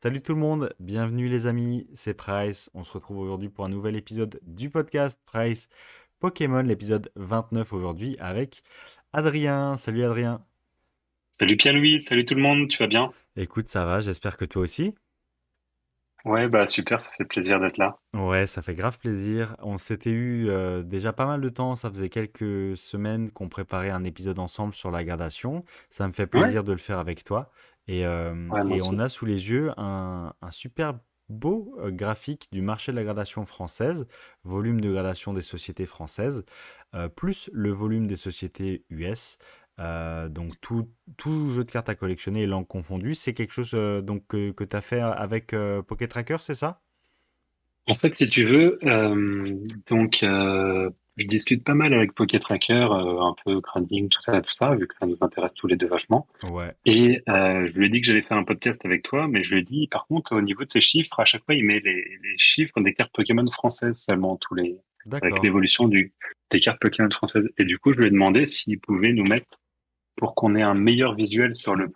Salut tout le monde, bienvenue les amis, c'est Price. On se retrouve aujourd'hui pour un nouvel épisode du podcast Price Pokémon, l'épisode 29 aujourd'hui avec Adrien. Salut Adrien. Salut Pierre-Louis, salut tout le monde, tu vas bien? Écoute, ça va, j'espère que toi aussi. Ouais, bah super, ça fait plaisir d'être là. Ouais, ça fait grave plaisir. On s'était eu déjà pas mal de temps, ça faisait quelques semaines qu'on préparait un épisode ensemble sur la gradation. Ça me fait Ouais? plaisir de le faire avec toi. Ouais, moi Et on aussi. a sous les yeux un super beau graphique du marché de la gradation française, volume de gradation des sociétés françaises, plus le volume des sociétés US. Donc tout jeu de cartes à collectionner, langue confondue, c'est quelque chose donc, que tu as fait avec Pocket Tracker, c'est ça? En fait, si tu veux, je discute pas mal avec Pocket Tracker, un peu grading, tout ça, vu que ça nous intéresse tous les deux vachement. Ouais, Et je lui ai dit que j'allais faire un podcast avec toi, mais je lui ai dit, par contre, au niveau de ses chiffres, à chaque fois, il met les chiffres des cartes Pokémon françaises seulement, avec d'accord. l'évolution des cartes Pokémon françaises. Et du coup, je lui ai demandé s'il pouvait nous mettre, pour qu'on ait un meilleur visuel sur le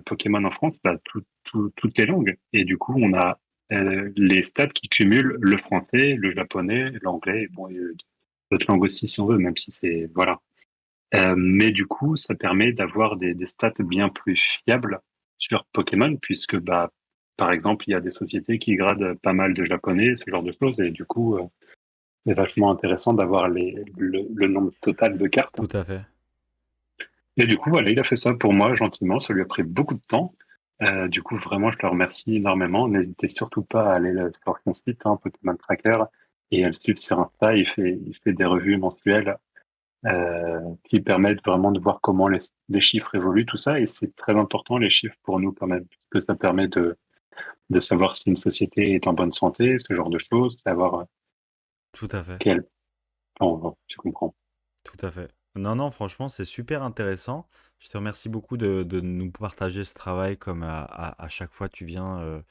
Pokémon en France, bah, toutes les langues. Et du coup, on a les stats qui cumulent le français, le japonais, l'anglais, et bon, et d'autres langues aussi si on veut, même si c'est voilà. Mais du coup, ça permet d'avoir des stats bien plus fiables sur Pokémon, puisque bah, par exemple, il y a des sociétés qui gradent pas mal de japonais, ce genre de choses, et du coup, c'est vachement intéressant d'avoir le nombre total de cartes. Tout à fait. Et du coup, voilà, il a fait ça pour moi gentiment. Ça lui a pris beaucoup de temps. Du coup, vraiment, je le remercie énormément. N'hésitez surtout pas à aller sur son site, hein, Pokémon Tracker, et à le suivre sur Insta. Il fait des revues mensuelles qui permettent vraiment de voir comment les chiffres évoluent, tout ça. Et c'est très important, les chiffres, pour nous quand même, puisque ça permet de savoir si une société est en bonne santé, ce genre de choses, savoir Tout à fait. quel... Bon, tu comprends. Tout à fait. Non, non, franchement, c'est super intéressant. Je te remercie beaucoup de nous partager ce travail comme à chaque fois tu viens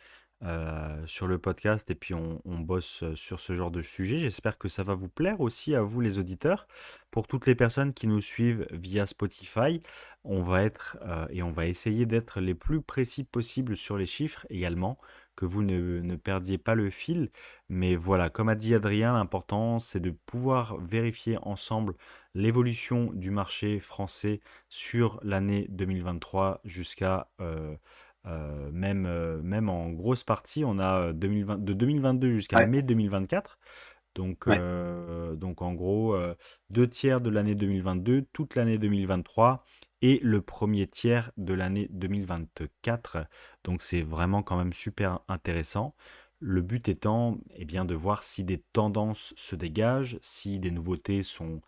sur le podcast et puis on bosse sur ce genre de sujet. J'espère que ça va vous plaire aussi à vous les auditeurs. Pour toutes les personnes qui nous suivent via Spotify, on va être et on va essayer d'être les plus précis possibles sur les chiffres également, que vous ne perdiez pas le fil. Mais voilà, comme a dit Adrien, l'important c'est de pouvoir vérifier ensemble l'évolution du marché français sur l'année 2023 jusqu'à même en grosse partie, on a 2020, de 2022 jusqu'à Ouais, mai 2024. ouais. Donc en gros, deux tiers de l'année 2022, toute l'année 2023 et le premier tiers de l'année 2024. Donc c'est vraiment quand même super intéressant. Le but étant eh bien, de voir si des tendances se dégagent, si des nouveautés sont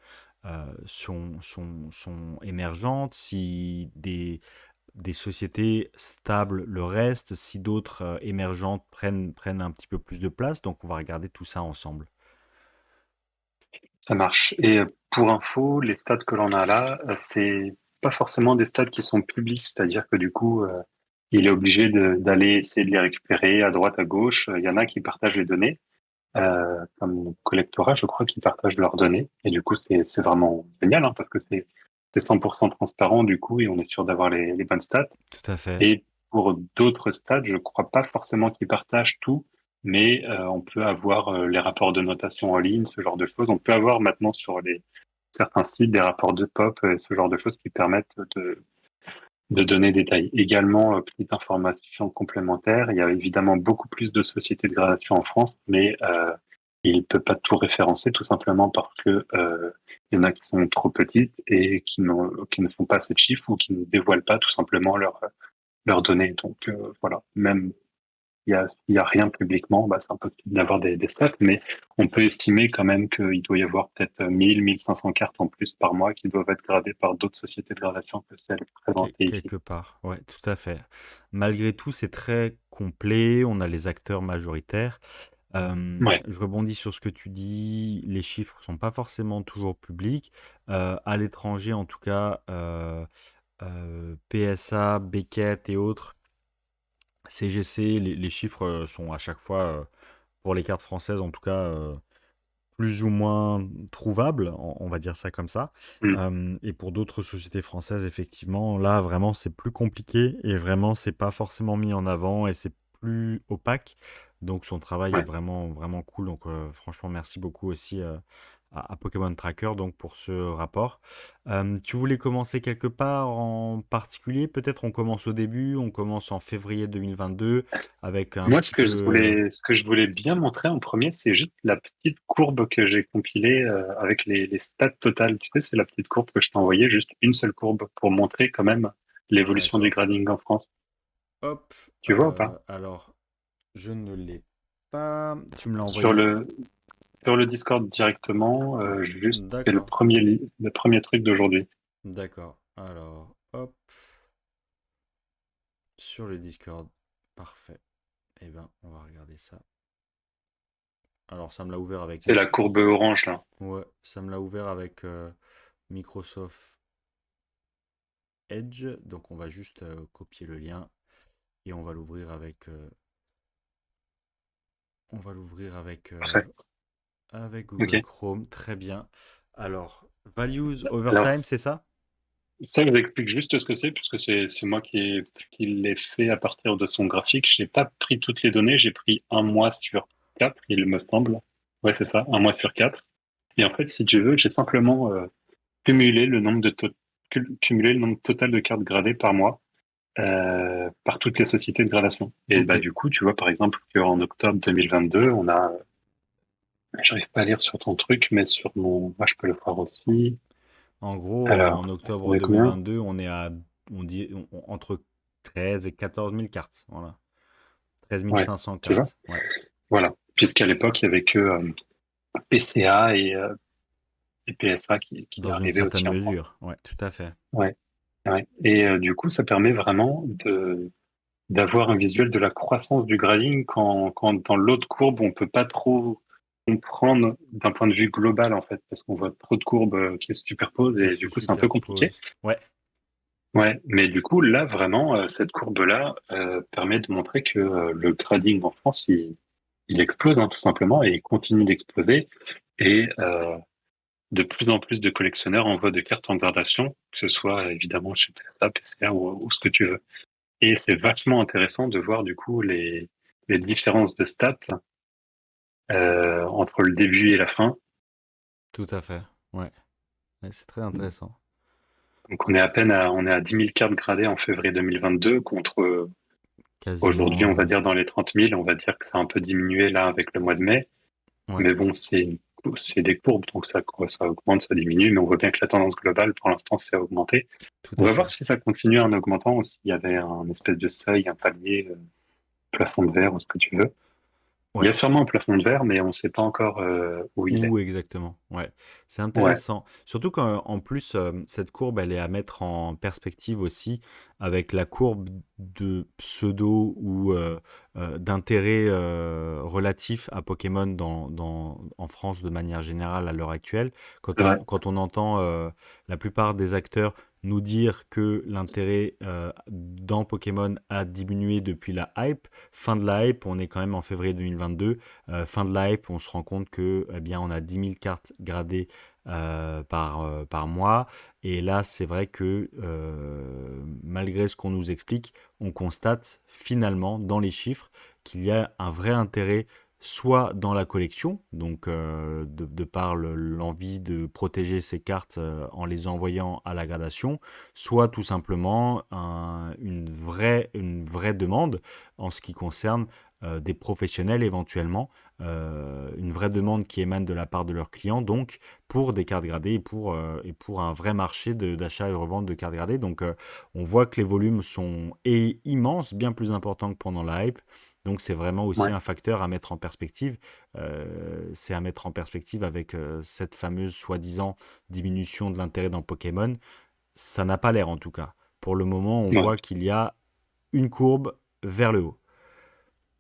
émergentes, si des sociétés stables le restent, si d'autres émergentes prennent un petit peu plus de place. Donc on va regarder tout ça ensemble. Ça marche. Et pour info, les stats que l'on a là, c'est pas forcément des stats qui sont publics, c'est-à-dire que du coup, il est obligé d'aller essayer de les récupérer à droite, à gauche. Il y en a qui partagent les données, comme Collectora, je crois, qui partagent leurs données. Et du coup, c'est vraiment génial, hein, parce que c'est 100% transparent du coup, et on est sûr d'avoir les bonnes stats. Tout à fait. Et pour d'autres stades, je crois pas forcément qu'ils partagent tout, mais on peut avoir les rapports de notation en ligne, ce genre de choses. On peut avoir maintenant sur certains sites des rapports de pop, ce genre de choses qui permettent de donner des détails. Également, petite information complémentaire, il y a évidemment beaucoup plus de sociétés de gradation en France, mais il ne peut pas tout référencer tout simplement parce que il y en a qui sont trop petites et qui ne font pas assez de chiffres ou qui ne dévoilent pas tout simplement leurs données. Donc voilà, même il y a rien publiquement, bah, c'est impossible d'avoir des stats, mais on peut estimer quand même qu'il doit y avoir peut-être 1 500 cartes en plus par mois qui doivent être gradées par d'autres sociétés de gradation que celles présentées ici. Quelque part, ouais, tout à fait. Malgré tout, c'est très complet. On a les acteurs majoritaires. Ouais. Je rebondis sur ce que tu dis. Les chiffres sont pas forcément toujours publics. À l'étranger, en tout cas, PSA, Beckett et autres, CGC, les chiffres sont à chaque fois, pour les cartes françaises en tout cas, plus ou moins trouvables, on va dire ça comme ça. Mm. Et pour d'autres sociétés françaises, effectivement, là vraiment c'est plus compliqué et vraiment c'est pas forcément mis en avant et c'est plus opaque. Donc son travail est Ouais. vraiment, vraiment cool. Donc franchement, merci beaucoup aussi à Pokémon Tracker donc, pour ce rapport. Tu voulais commencer quelque part en particulier? Peut-être on commence au début, on commence en février 2022 avec un Moi, petit peu... ce que je voulais bien montrer en premier, c'est juste la petite courbe que j'ai compilée avec les stats totales. Tu sais, c'est la petite courbe que je t'ai envoyée, juste une seule courbe pour montrer quand même l'évolution du D'accord. grading en France. Hop. Tu vois ou pas? Alors, je ne l'ai pas. Tu me l'as Sur envoyé. le, sur le Discord directement, juste, c'est D'accord. le premier truc d'aujourd'hui. D'accord. Alors, hop. Sur le Discord. Parfait. Eh ben, on va regarder ça. Alors, ça me l'a ouvert avec C'est la courbe orange, là. Ouais, ça me l'a ouvert avec Microsoft Edge. Donc, on va juste copier le lien et on va l'ouvrir Parfait. avec Google OK. Chrome. Très bien. Alors, values over Alors, time, c'est ça? ça, je vous explique juste ce que c'est, puisque c'est moi qui l'ai fait à partir de son graphique. J'ai pas pris toutes les données, j'ai pris un mois sur quatre, il me semble. Ouais, c'est ça, un mois sur quatre. Et en fait, si tu veux, j'ai simplement cumulé cumulé le nombre total de cartes gradées par mois par toutes les sociétés de gradation. Et Ok. bah du coup, tu vois par exemple qu'en octobre 2022, on a, j'arrive pas à lire sur ton truc, mais sur mon, moi je peux le voir aussi. En gros, en Alors, ça octobre va combien? 2022, on est à entre 13 et 14 000 cartes. Voilà. 13 Ouais, 500 tu vois? cartes. Ouais. Voilà. Puisqu'à l'époque, il y avait que PCA et PSA qui Dans une arrivaient certaine aussi en France. mesure. Ouais, tout à fait. Ouais, ouais. Et du coup, ça permet vraiment d'avoir un visuel de la croissance du grading quand dans l'autre courbe, on peut pas trop comprendre d'un point de vue global, en fait, parce qu'on voit trop de courbes qui se superposent Qui et du se coup, c'est un peu compliqué. superposent. Ouais, Ouais, mais du coup, là, vraiment, cette courbe-là permet de montrer que le grading en France, il explose, hein, tout simplement, et il continue d'exploser. Et de plus en plus de collectionneurs envoient des cartes en gradation, que ce soit évidemment chez PSA, PCA ou ce que tu veux. Et c'est vachement intéressant de voir du coup les différences de stats entre le début et la fin. tout à fait. Ouais. Ouais, c'est très intéressant. Donc on est à 10 000 cartes gradées en février 2022 contre aujourd'hui on Quasiment. va dire dans les 30 000. On va dire que ça a un peu diminué là avec le mois de mai. Ouais, Mais bon, c'est des courbes, donc ça augmente, ça diminue. Mais on voit bien que la tendance globale pour l'instant c'est à augmenter. tout On à va voir fait. si ça continue en augmentant ou s'il y avait un espèce de seuil, un palier, plafond de verre ou ce que tu veux. Il y Ouais. a sûrement un plafond de verre, mais on ne sait pas encore où il est. Où exactement? Ouais, c'est Ouais, intéressant. Surtout qu'en plus, cette courbe, elle est à mettre en perspective aussi avec la courbe de pseudo ou d'intérêt relatif à Pokémon en France de manière générale à l'heure actuelle. c'est vrai. Quand on entend la plupart des acteurs nous dire que l'intérêt dans Pokémon a diminué depuis la hype, fin de la hype, on est quand même en février 2022. Fin de la hype, on se rend compte que, eh bien, on a 10 000 cartes gradées par mois. Et là, c'est vrai que malgré ce qu'on nous explique, on constate finalement dans les chiffres qu'il y a un vrai intérêt soit dans la collection, donc de par l'envie de protéger ces cartes en les envoyant à la gradation, soit tout simplement une vraie demande en ce qui concerne des professionnels éventuellement, une vraie demande qui émane de la part de leurs clients, donc pour des cartes gradées et pour un vrai marché d'achat et revente de cartes gradées. Donc on voit que les volumes sont immenses, bien plus importants que pendant la hype. Donc c'est vraiment aussi Ouais. un facteur à mettre en perspective. C'est à mettre en perspective avec cette fameuse soi-disant diminution de l'intérêt dans Pokémon. Ça n'a pas l'air en tout cas. Pour le moment, on Ouais. voit qu'il y a une courbe vers le haut.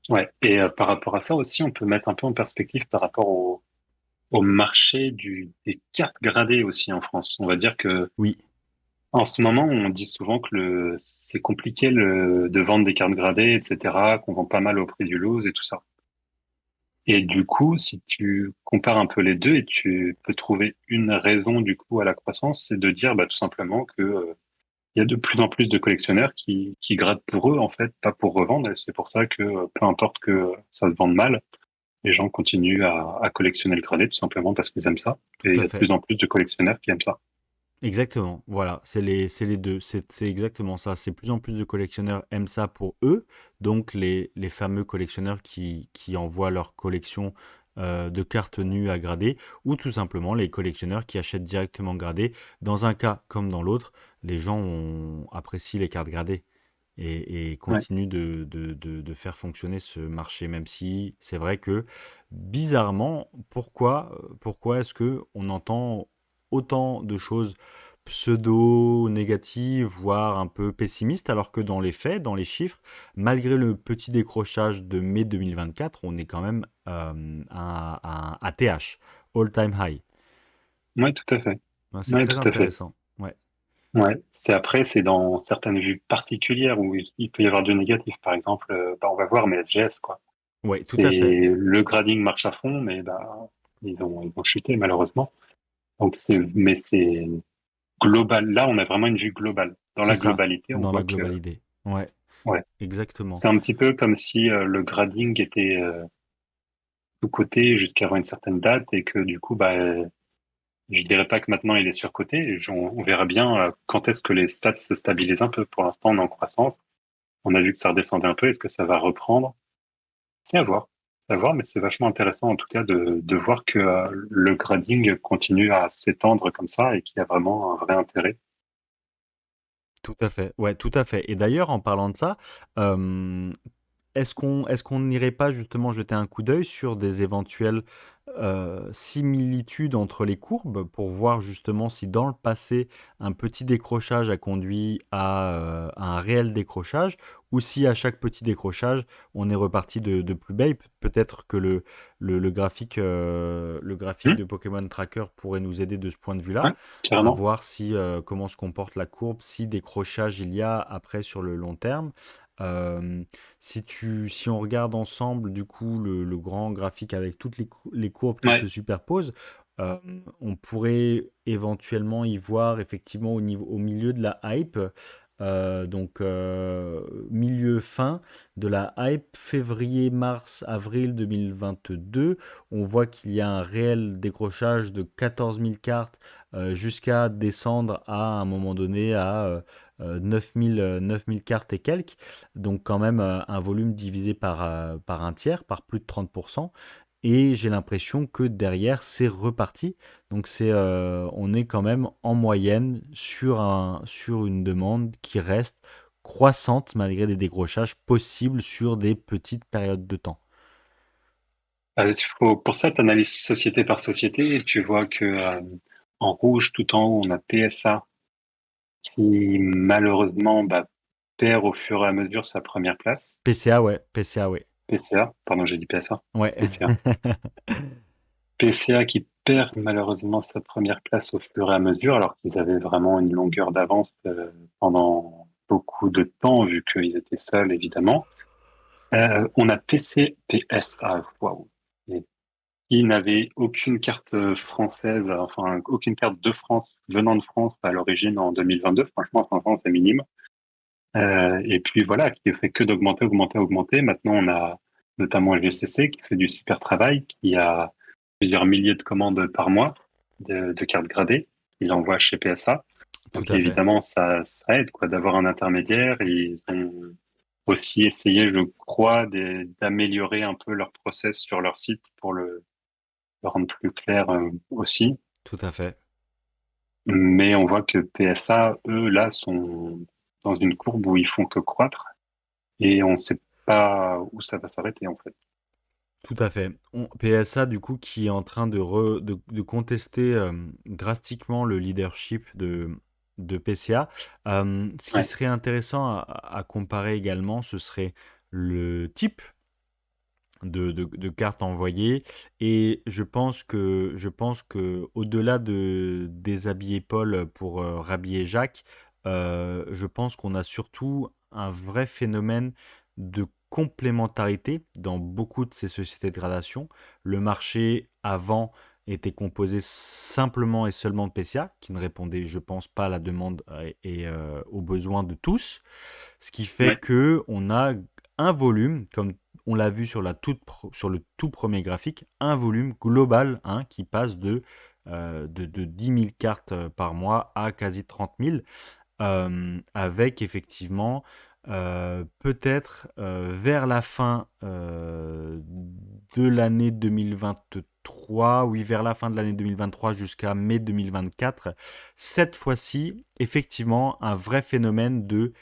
Ouais. Et par rapport à ça aussi, on peut mettre un peu en perspective par rapport au marché des cartes gradées aussi en France. On va dire que Oui, en ce moment, on dit souvent que c'est compliqué de vendre des cartes gradées, etc., qu'on vend pas mal au prix du loose et tout ça. Et du coup, si tu compares un peu les deux et tu peux trouver une raison du coup à la croissance, c'est de dire bah, tout simplement que il y a de plus en plus de collectionneurs qui gradent pour eux, en fait, pas pour revendre. Et c'est pour ça que peu importe que ça se vende mal, les gens continuent à collectionner le gradé tout simplement parce qu'ils aiment ça. Tout Et il à y a de fait. plus en plus de collectionneurs qui aiment ça. Exactement, voilà, c'est les deux, c'est exactement ça. C'est plus en plus de collectionneurs aiment ça pour eux, donc les fameux collectionneurs qui envoient leur collection de cartes nues à grader, ou tout simplement les collectionneurs qui achètent directement gradé. Dans un cas comme dans l'autre, les gens apprécient les cartes gradées et Ouais. continuent de faire fonctionner ce marché, même si c'est vrai que bizarrement, pourquoi est-ce que on entend autant de choses pseudo-négatives, voire un peu pessimistes, alors que dans les faits, dans les chiffres, malgré le petit décrochage de mai 2024, on est quand même à un ATH, all-time high. Ouais, tout à fait. Ouais, c'est Ouais, très tout à fait. intéressant. Ouais. Ouais. C'est dans certaines vues particulières où il peut y avoir du négatif. Par exemple, bah, on va voir, mais FGS, quoi. Ouais, tout C'est à fait. le grading marche à fond, mais bah, ils ont chuté malheureusement. Mais c'est global. Là, on a vraiment une vue globale. Dans C'est la ça, globalité, on dans la voit que, globalité. Ouais, ouais, exactement. c'est un petit peu comme si le grading était sous-coté jusqu'à une certaine date et que du coup, bah, je dirais pas que maintenant il est surcoté. On verra bien quand est-ce que les stats se stabilisent un peu. Pour l'instant, on est en croissance. On a vu que ça redescendait un peu. Est-ce que ça va reprendre? C'est à voir. C'est à voir, mais c'est vachement intéressant en tout cas de voir que le grading continue à s'étendre comme ça et qu'il y a vraiment un vrai intérêt. Tout à fait. Ouais, tout à fait. Et d'ailleurs, en parlant de ça, euh, est-ce qu'on n'irait pas justement jeter un coup d'œil sur des éventuelles similitudes entre les courbes pour voir justement si dans le passé un petit décrochage a conduit à un réel décrochage ou si à chaque petit décrochage on est reparti de plus belle. Peut-être que le graphique Hmm. de Pokémon Tracker pourrait nous aider de ce point de vue-là, Ouais, à carrément. voir si comment se comporte la courbe, si décrochage il y a après sur le long terme. Euh, si on regarde ensemble, du coup, le grand graphique avec toutes les courbes qui se Ouais. superposent, euh, on pourrait éventuellement y voir effectivement au milieu de la hype, donc milieu fin de la hype, février, mars, avril 2022, on voit qu'il y a un réel décrochage de 14 000 cartes jusqu'à descendre à un moment donné à 9 000 cartes et quelques. Donc quand même un volume divisé par un tiers, par plus de 30%. Et j'ai l'impression que derrière, c'est reparti. Donc on est quand même en moyenne sur une demande qui reste croissante malgré des décrochages possibles sur des petites périodes de temps. Pour ça, tu analyses société par société et tu vois que en rouge, tout en haut, on a PSA qui malheureusement bah, perd au fur et à mesure sa première place. PCA, ouais, PCA, ouais. PCA, pardon, j'ai dit PSA. Ouais. PCA. PCA qui perd malheureusement sa première place au fur et à mesure, alors qu'ils avaient vraiment une longueur d'avance pendant beaucoup de temps, vu qu'ils étaient seuls, évidemment. On a PCPSA, waouh, et qui n'avait aucune carte française, enfin aucune carte de France venant de France à l'origine en 2022. Franchement, 500, c'est minime. Et puis voilà, qui fait que d'augmenter, augmenter, augmenter. Maintenant, on a notamment LGCC qui fait du super travail, qui a plusieurs milliers de commandes par mois de cartes gradées. Il envoie chez PSA. Tout Donc à fait. évidemment, ça aide quoi d'avoir un intermédiaire. Et ils ont aussi essayé, je crois, d'améliorer un peu leur process sur leur site pour le rendre plus clair aussi. Tout à fait. Mais on voit que PSA, eux, là, sont dans une courbe où ils font que croître et on ne sait pas où ça va s'arrêter en fait. Tout à fait. PSA, du coup, qui est en train de contester drastiquement le leadership de PCA. Ce qui Ouais, serait intéressant à comparer également, ce serait le type de cartes envoyées. Et je pense que au-delà de déshabiller Paul pour rhabiller Jacques, je pense qu'on a surtout un vrai phénomène de complémentarité dans beaucoup de ces sociétés de gradation. Le marché avant était composé simplement et seulement de PCA, qui ne répondait, je pense, pas à la demande aux besoins de tous. Ce qui fait Ouais, que on a un volume, comme on l'a vu sur, sur le tout premier graphique, un volume global, hein, qui passe de 10 000 cartes par mois à quasi 30 000, avec effectivement peut-être vers la fin de l'année 2023, oui, vers la fin de l'année 2023 jusqu'à mai 2024, cette fois-ci, effectivement, un vrai phénomène de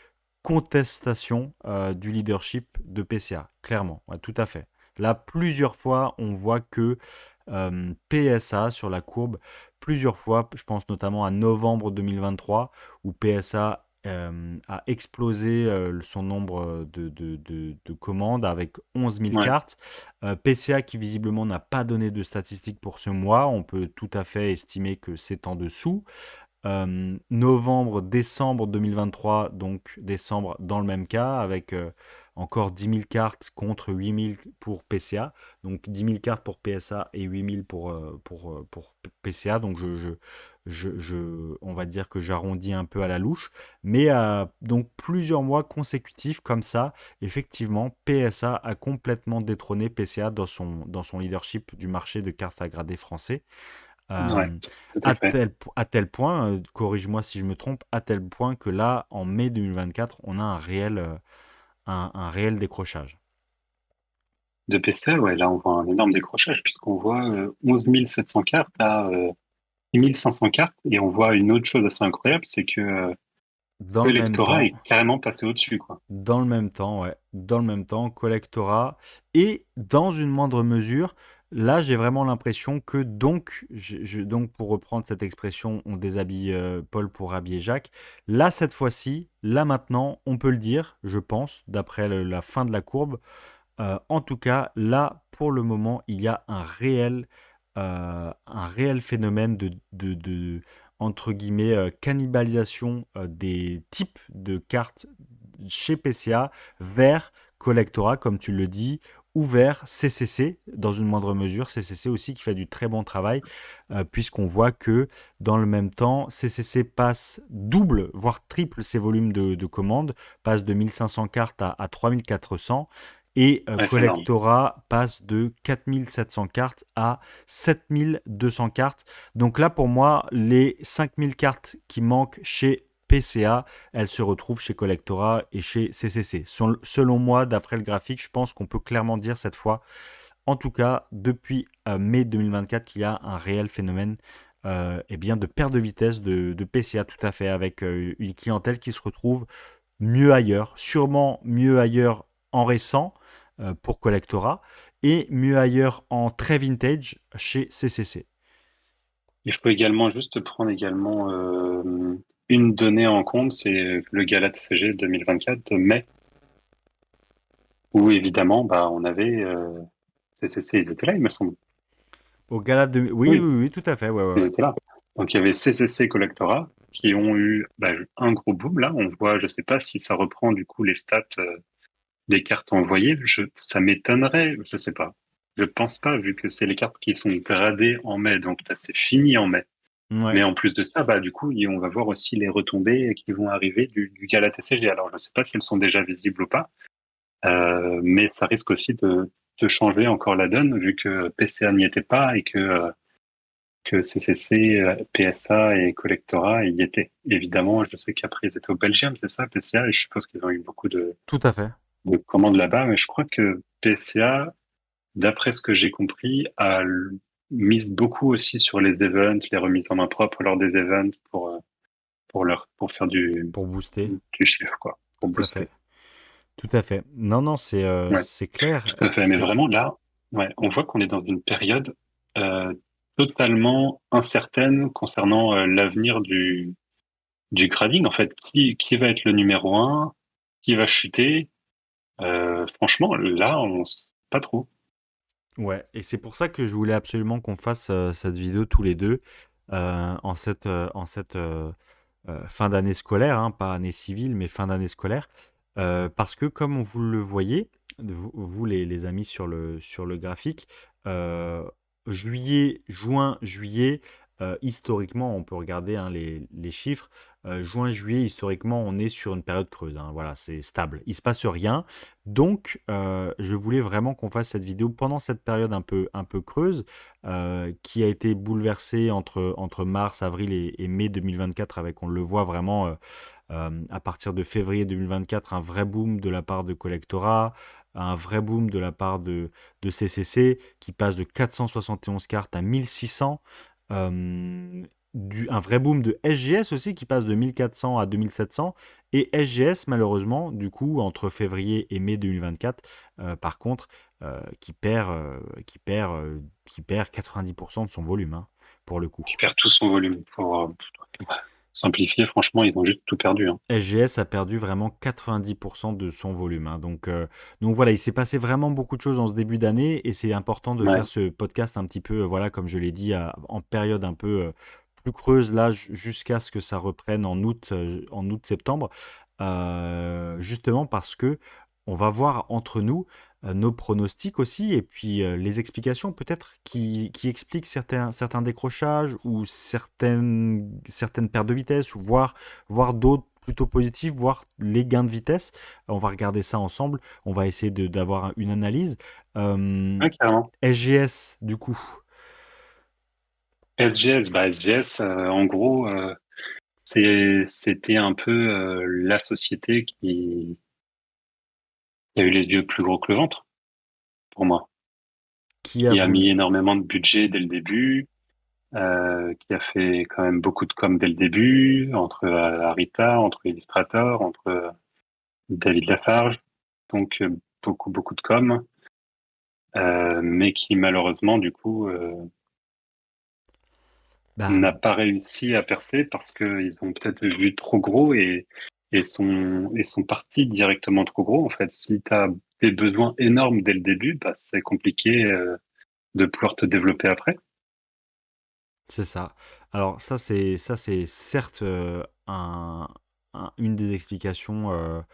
contestation du leadership de PCA, clairement, ouais, tout à fait. Là, plusieurs fois, on voit que PSA sur la courbe, plusieurs fois, je pense notamment à novembre 2023, où PSA a explosé son nombre de commandes avec 11 000 ouais, cartes. PCA qui visiblement n'a pas donné de statistiques pour ce mois, on peut tout à fait estimer que c'est en dessous. Novembre, décembre 2023, donc décembre dans le même cas, avec encore 10 000 cartes contre 8 000 pour PCA. Donc 10 000 cartes pour PSA et 8 000 pour PCA. Donc on va dire que j'arrondis un peu à la louche. Mais donc plusieurs mois consécutifs comme ça, effectivement, PSA a complètement détrôné PCA dans son leadership du marché de cartes à grader français. ouais, Euh, tout à fait. à tel point, corrige-moi si je me trompe, à tel point que là, en mai 2024, on a un réel décrochage. De PCA, ouais, là, on voit un énorme décrochage puisqu'on voit 11 700 cartes à 6 500 cartes. Et on voit une autre chose assez incroyable, c'est que Dans le même Collectora temps, est carrément passé au-dessus, quoi. ouais, dans le même temps, Collectora, et dans une moindre mesure, là, j'ai vraiment l'impression que donc, donc pour reprendre cette expression, on déshabille Paul pour habiller Jacques. Là, cette fois-ci, là maintenant, on peut le dire, je pense, d'après la fin de la courbe. En tout cas, là, pour le moment, il y a un réel phénomène entre guillemets, cannibalisation des types de cartes chez PCA vers Collectora, comme tu le dis, ou vers CCC, dans une moindre mesure. CCC aussi qui fait du très bon travail, puisqu'on voit que dans le même temps, CCC passe double, voire triple ses volumes de commandes, passe de 1500 cartes à 3400. Et Ouais, c'est énorme. Collectora passe de 4700 cartes à 7200 cartes. Donc là, pour moi, les 5000 cartes qui manquent chez PCA, elles se retrouvent chez Collectora et chez CCC. Selon moi, d'après le graphique, je pense qu'on peut clairement dire cette fois, en tout cas depuis mai 2024, qu'il y a un réel phénomène eh bien, de perte de vitesse de PCA, tout à fait, avec une clientèle qui se retrouve mieux ailleurs, sûrement mieux ailleurs en récent pour Collectora, et mieux ailleurs en très vintage chez CCC. Il faut également juste prendre également une donnée en compte, c'est le Gala TCG 2024 de mai, où évidemment, bah, on avait CCC, ils étaient là, il me semble. Au gala de... Oui, Oui, oui, oui, tout à fait, ouais, ouais, ils ouais. étaient là. Donc il y avait CCC Collectora qui ont eu bah, un gros boom là. On voit, je sais pas si ça reprend du coup les stats des cartes envoyées. Ça m'étonnerait, je sais pas. Je pense pas vu que c'est les cartes qui sont gradées en mai, donc là c'est fini en mai. Ouais. Mais en plus de ça, bah du coup, on va voir aussi les retombées qui vont arriver du Gala TCG. Alors je sais pas si elles sont déjà visibles ou pas, mais ça risque aussi de changer encore la donne vu que PCA n'y était pas et que CCC, PSA et Collectora y étaient. Évidemment, je sais qu'après, ils étaient au Belgium, c'est ça, PCA, et je suppose qu'ils ont eu beaucoup Tout à fait. de commandes là-bas, mais je crois que PCA, d'après ce que j'ai compris, mise beaucoup aussi sur les events, les remises en main propre lors des events pour faire Pour booster. du chiffre, quoi, pour Tout à fait. booster. Tout à fait. Non, non, Ouais, c'est clair. tout à fait. Mais vraiment, là, ouais, on voit qu'on est dans une période euh, totalement incertaine concernant l'avenir du grading, en fait. Qui va être le numéro un? Qui va chuter? Franchement, là, on sait pas trop. Ouais, et c'est pour ça que je voulais absolument qu'on fasse cette vidéo tous les deux en cette fin d'année scolaire, hein, pas année civile, mais fin d'année scolaire. Parce que comme vous le voyez, vous les amis sur le graphique, euh, juillet, juin, juillet, historiquement, on peut regarder hein, les chiffres. Juin, juillet, historiquement, on est sur une période creuse, hein. Voilà, c'est stable. Il se passe rien. Donc, je voulais vraiment qu'on fasse cette vidéo pendant cette période un peu creuse, qui a été bouleversée entre mars, avril et mai 2024, avec, on le voit vraiment, à partir de février 2024, un vrai boom de la part de Collectora, un vrai boom de la part de CCC, qui passe de 471 cartes à 1600. Euh, un vrai boom de SGS aussi, qui passe de 1400 à 2700. Et SGS, malheureusement, du coup, entre février et mai 2024, par contre, qui perd 90% de son volume, hein, pour le coup. Qui perd tout son volume. Pour simplifier, franchement, ils ont juste tout perdu, hein. SGS a perdu vraiment 90% de son volume, hein. Donc voilà, il s'est passé vraiment beaucoup de choses en ce début d'année et c'est important de faire Ouais. ce podcast un petit peu, voilà, comme je l'ai dit, en période un peu plus creuse là, jusqu'à ce que ça reprenne en août-septembre. Justement parce que on va voir entre nous nos pronostics aussi et puis les explications peut-être qui expliquent certains décrochages ou certaines pertes de vitesse ou voire d'autres plutôt positifs, voire les gains de vitesse. On va regarder ça ensemble. On va essayer d'avoir une analyse. Ouais, carrément. SGS, du coup, SGS, bah SGS, en gros, c'était un peu la société qui a eu les yeux plus gros que le ventre, pour moi. qui a Qui a voulu. mis énormément de budget dès le début, qui a fait quand même beaucoup de com dès le début, entre Arita, entre Illustrator, entre David Lafarge, donc beaucoup de com, mais qui malheureusement du coup Bah, n'a pas réussi à percer parce qu'ils ont peut-être vu trop gros et sont partis directement trop gros. En fait, si tu as des besoins énormes dès le début, bah, c'est compliqué de pouvoir te développer après. c'est ça. Alors ça c'est certes une des explications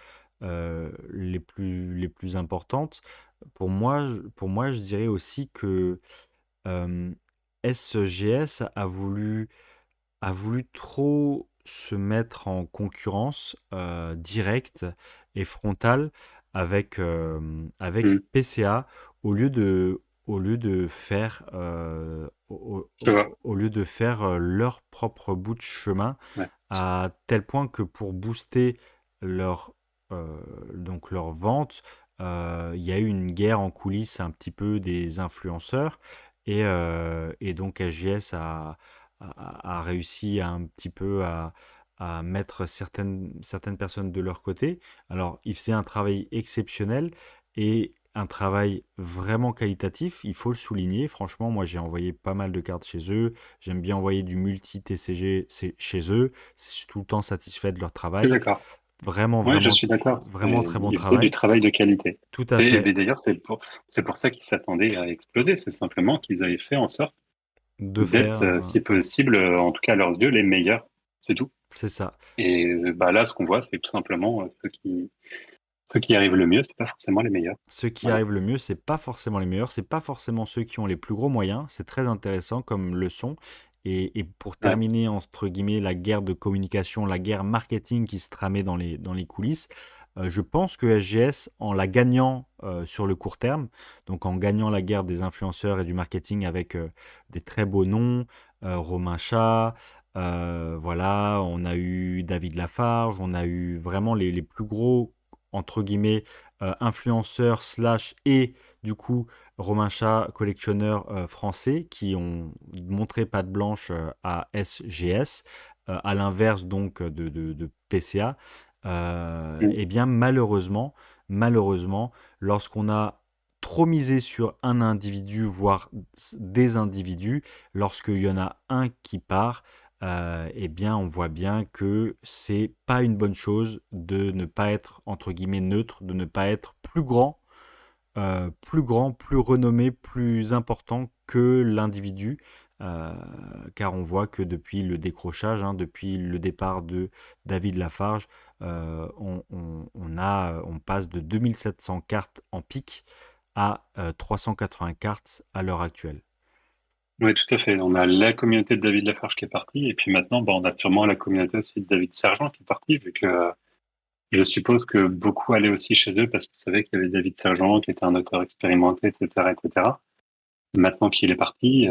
les plus importantes. Pour moi, je dirais aussi que SGS a voulu trop se mettre en concurrence directe et frontale avec Hmm, PCA au lieu au lieu de faire, je vois. au lieu de faire leur propre bout de chemin, Ouais. à tel point que pour booster leur, euh, donc leur vente, il y a eu une guerre en coulisses un petit peu des influenceurs et donc SGS a réussi un petit peu à mettre certaines personnes de leur côté. Alors, il faisait un travail exceptionnel et un travail vraiment qualitatif, il faut le souligner. Franchement, moi j'ai envoyé pas mal de cartes chez eux. J'aime bien envoyer du multi-TCG chez eux. Je suis tout le temps satisfait de leur Je suis travail. d'accord. Vraiment, Oui, je vraiment, suis d'accord. vraiment très bon Il faisait du travail. travail de qualité. Tout à Et, fait. mais d'ailleurs, c'est pour ça qu'ils s'attendaient à exploser. C'est simplement qu'ils avaient fait en sorte De d'être, faire, si possible, en tout cas à leurs yeux, les meilleurs. C'est tout. c'est ça. Et bah, là, ce qu'on voit, c'est tout simplement ceux qui arrivent le mieux, c'est pas forcément les meilleurs. Ceux qui Voilà. arrivent le mieux, c'est pas forcément les meilleurs, c'est pas forcément ceux qui ont les plus gros moyens. C'est très intéressant comme leçon. Et pour Ouais. terminer, entre guillemets, la guerre de communication, la guerre marketing qui se tramait dans les coulisses, je pense que SGS, en la gagnant sur le court terme, donc en gagnant la guerre des influenceurs et du marketing avec des très beaux noms, Romain Chat, voilà, on a eu David Lafarge, on a eu vraiment les plus gros, entre guillemets, influenceurs slash et du coup Romain Chat, collectionneurs français qui ont montré patte blanche à SGS, à l'inverse donc de PCA. Mm. Et bien malheureusement, lorsqu'on a trop misé sur un individu, voire des individus, lorsqu'il y en a un qui part, eh bien, on voit bien que c'est pas une bonne chose de ne pas être entre guillemets neutre, de ne pas être plus grand, plus renommé, plus important que l'individu, euh, car on voit que depuis le décrochage, hein, depuis le départ de David Lafarge, on passe de 2700 cartes en pic à 380 cartes à l'heure actuelle. Oui, tout à fait. On a la communauté de David Lafarge qui est partie, et puis maintenant, on a sûrement la communauté aussi de David Sergent qui est parti, vu que je suppose que beaucoup allaient aussi chez eux parce qu'ils savaient qu'il y avait David Sergent qui était un auteur expérimenté, etc., etc. Maintenant qu'il est parti,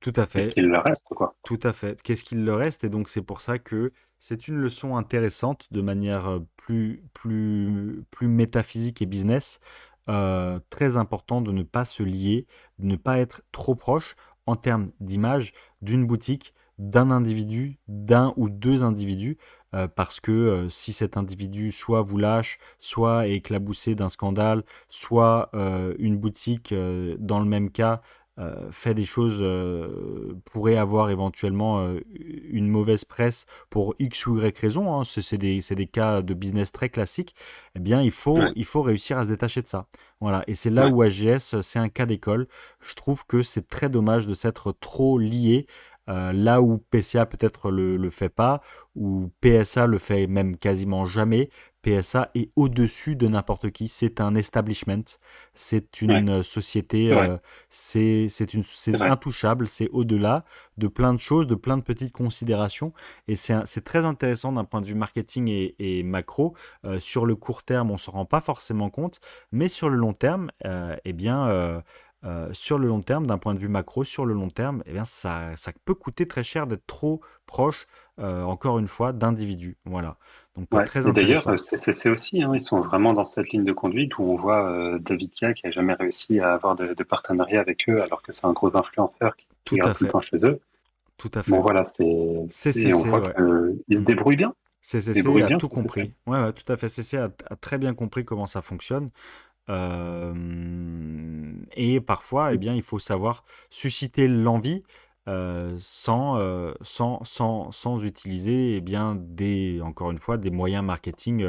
Tout à qu'est-ce fait. qu'il leur reste, quoi? Tout à fait. Qu'est-ce qu'il leur reste? Et donc c'est pour ça que c'est une leçon intéressante de manière plus métaphysique et business. Très important de ne pas se lier, de ne pas être trop proche en termes d'image d'une boutique, d'un individu, d'un ou deux individus, parce que si cet individu soit vous lâche, soit est éclaboussé d'un scandale, soit une boutique, dans le même cas, fait des choses, pourrait avoir éventuellement une mauvaise presse pour X ou Y raison, hein, c'est des cas de business très classiques, eh bien Ouais, il faut réussir à se détacher de ça. Voilà. Et c'est là ouais, où AGS, c'est un cas d'école. Je trouve que c'est très dommage de s'être trop lié. Là où PCA peut-être le fait pas, ou PSA le fait même quasiment jamais, PSA est au-dessus de n'importe qui. C'est un establishment, c'est ouais, une société, c'est vrai, c'est c'est vrai. intouchable, c'est au-delà de plein de choses, de plein de petites considérations. Et c'est très intéressant d'un point de vue marketing et macro. Sur le court terme, on ne s'en rend pas forcément compte, mais sur le long terme, sur le long terme, d'un point de vue macro, sur le long terme, eh bien, ça peut coûter très cher d'être trop proche, encore une fois, d'individus. Voilà. Donc, Ouais. très Et d'ailleurs, intéressant. CCC aussi, hein, ils sont vraiment dans cette ligne de conduite où on voit David Kia qui a jamais réussi à avoir de partenariat avec eux, alors que c'est un gros influenceur qui Tout regarde à tout le fait. temps chez eux. Tout à Bon, fait. voilà, on CCC, voit ouais. qu'ils se Mm. débrouillent bien. Ils se CCC débrouillent a bien, tout CCC. compris. Ouais, ouais, tout à fait. CCC a très bien compris comment ça fonctionne. Et parfois, eh bien, il faut savoir susciter l'envie, sans utiliser, eh bien, encore une fois, des moyens marketing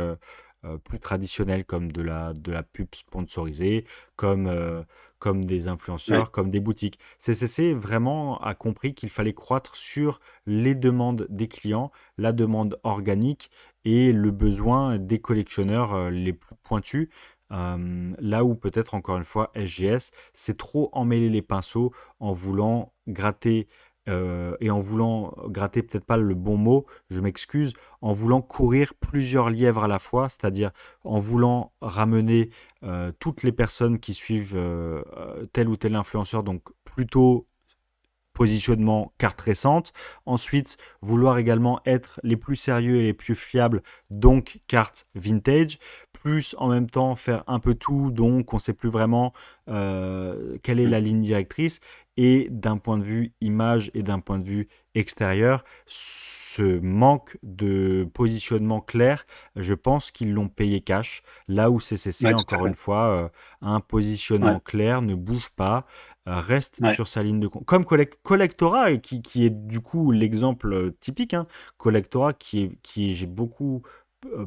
plus traditionnels comme de la pub sponsorisée, comme, euh, comme des Ouais, influenceurs, comme des boutiques. CCC vraiment a compris qu'il fallait croître sur les demandes des clients, la demande organique et le besoin des collectionneurs les plus pointus. Là où peut-être encore une fois SGS, c'est trop emmêler les pinceaux en voulant gratter, et en voulant gratter peut-être pas le bon mot, je m'excuse, en voulant courir plusieurs lièvres à la fois, c'est-à-dire en voulant ramener toutes les personnes qui suivent tel ou tel influenceur, donc plutôt positionnement carte récente. Ensuite, vouloir également être les plus sérieux et les plus fiables, donc carte vintage. Plus en même temps faire un peu tout, donc on ne sait plus vraiment quelle est mm, la ligne directrice. Et d'un point de vue image et d'un point de vue extérieur, ce manque de positionnement clair, je pense qu'ils l'ont payé cash. Là où CCC, ouais, tout à encore une fait. fois, a un Ouais, positionnement clair, ne bouge pas, reste ouais, sur sa ligne de compte. Comme Collectora, et qui est du coup l'exemple typique, hein. Collectora, j'ai beaucoup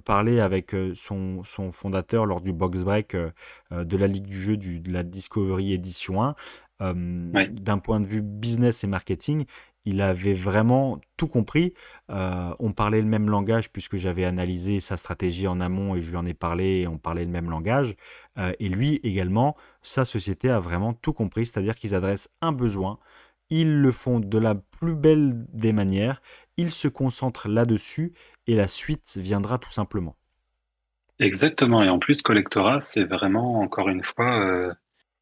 parlé avec son fondateur lors du box break de la Ligue du jeu de la Discovery Edition 1. ouais, D'un point de vue business et marketing, il avait vraiment tout compris. On parlait le même langage puisque j'avais analysé sa stratégie en amont et je lui en ai parlé et on parlait le même langage. Et lui également, sa société a vraiment tout compris, c'est-à-dire qu'ils adressent un besoin, ils le font de la plus belle des manières, ils se concentrent là-dessus et la suite viendra tout simplement. exactement. Et en plus, Collectora, c'est vraiment, encore une fois,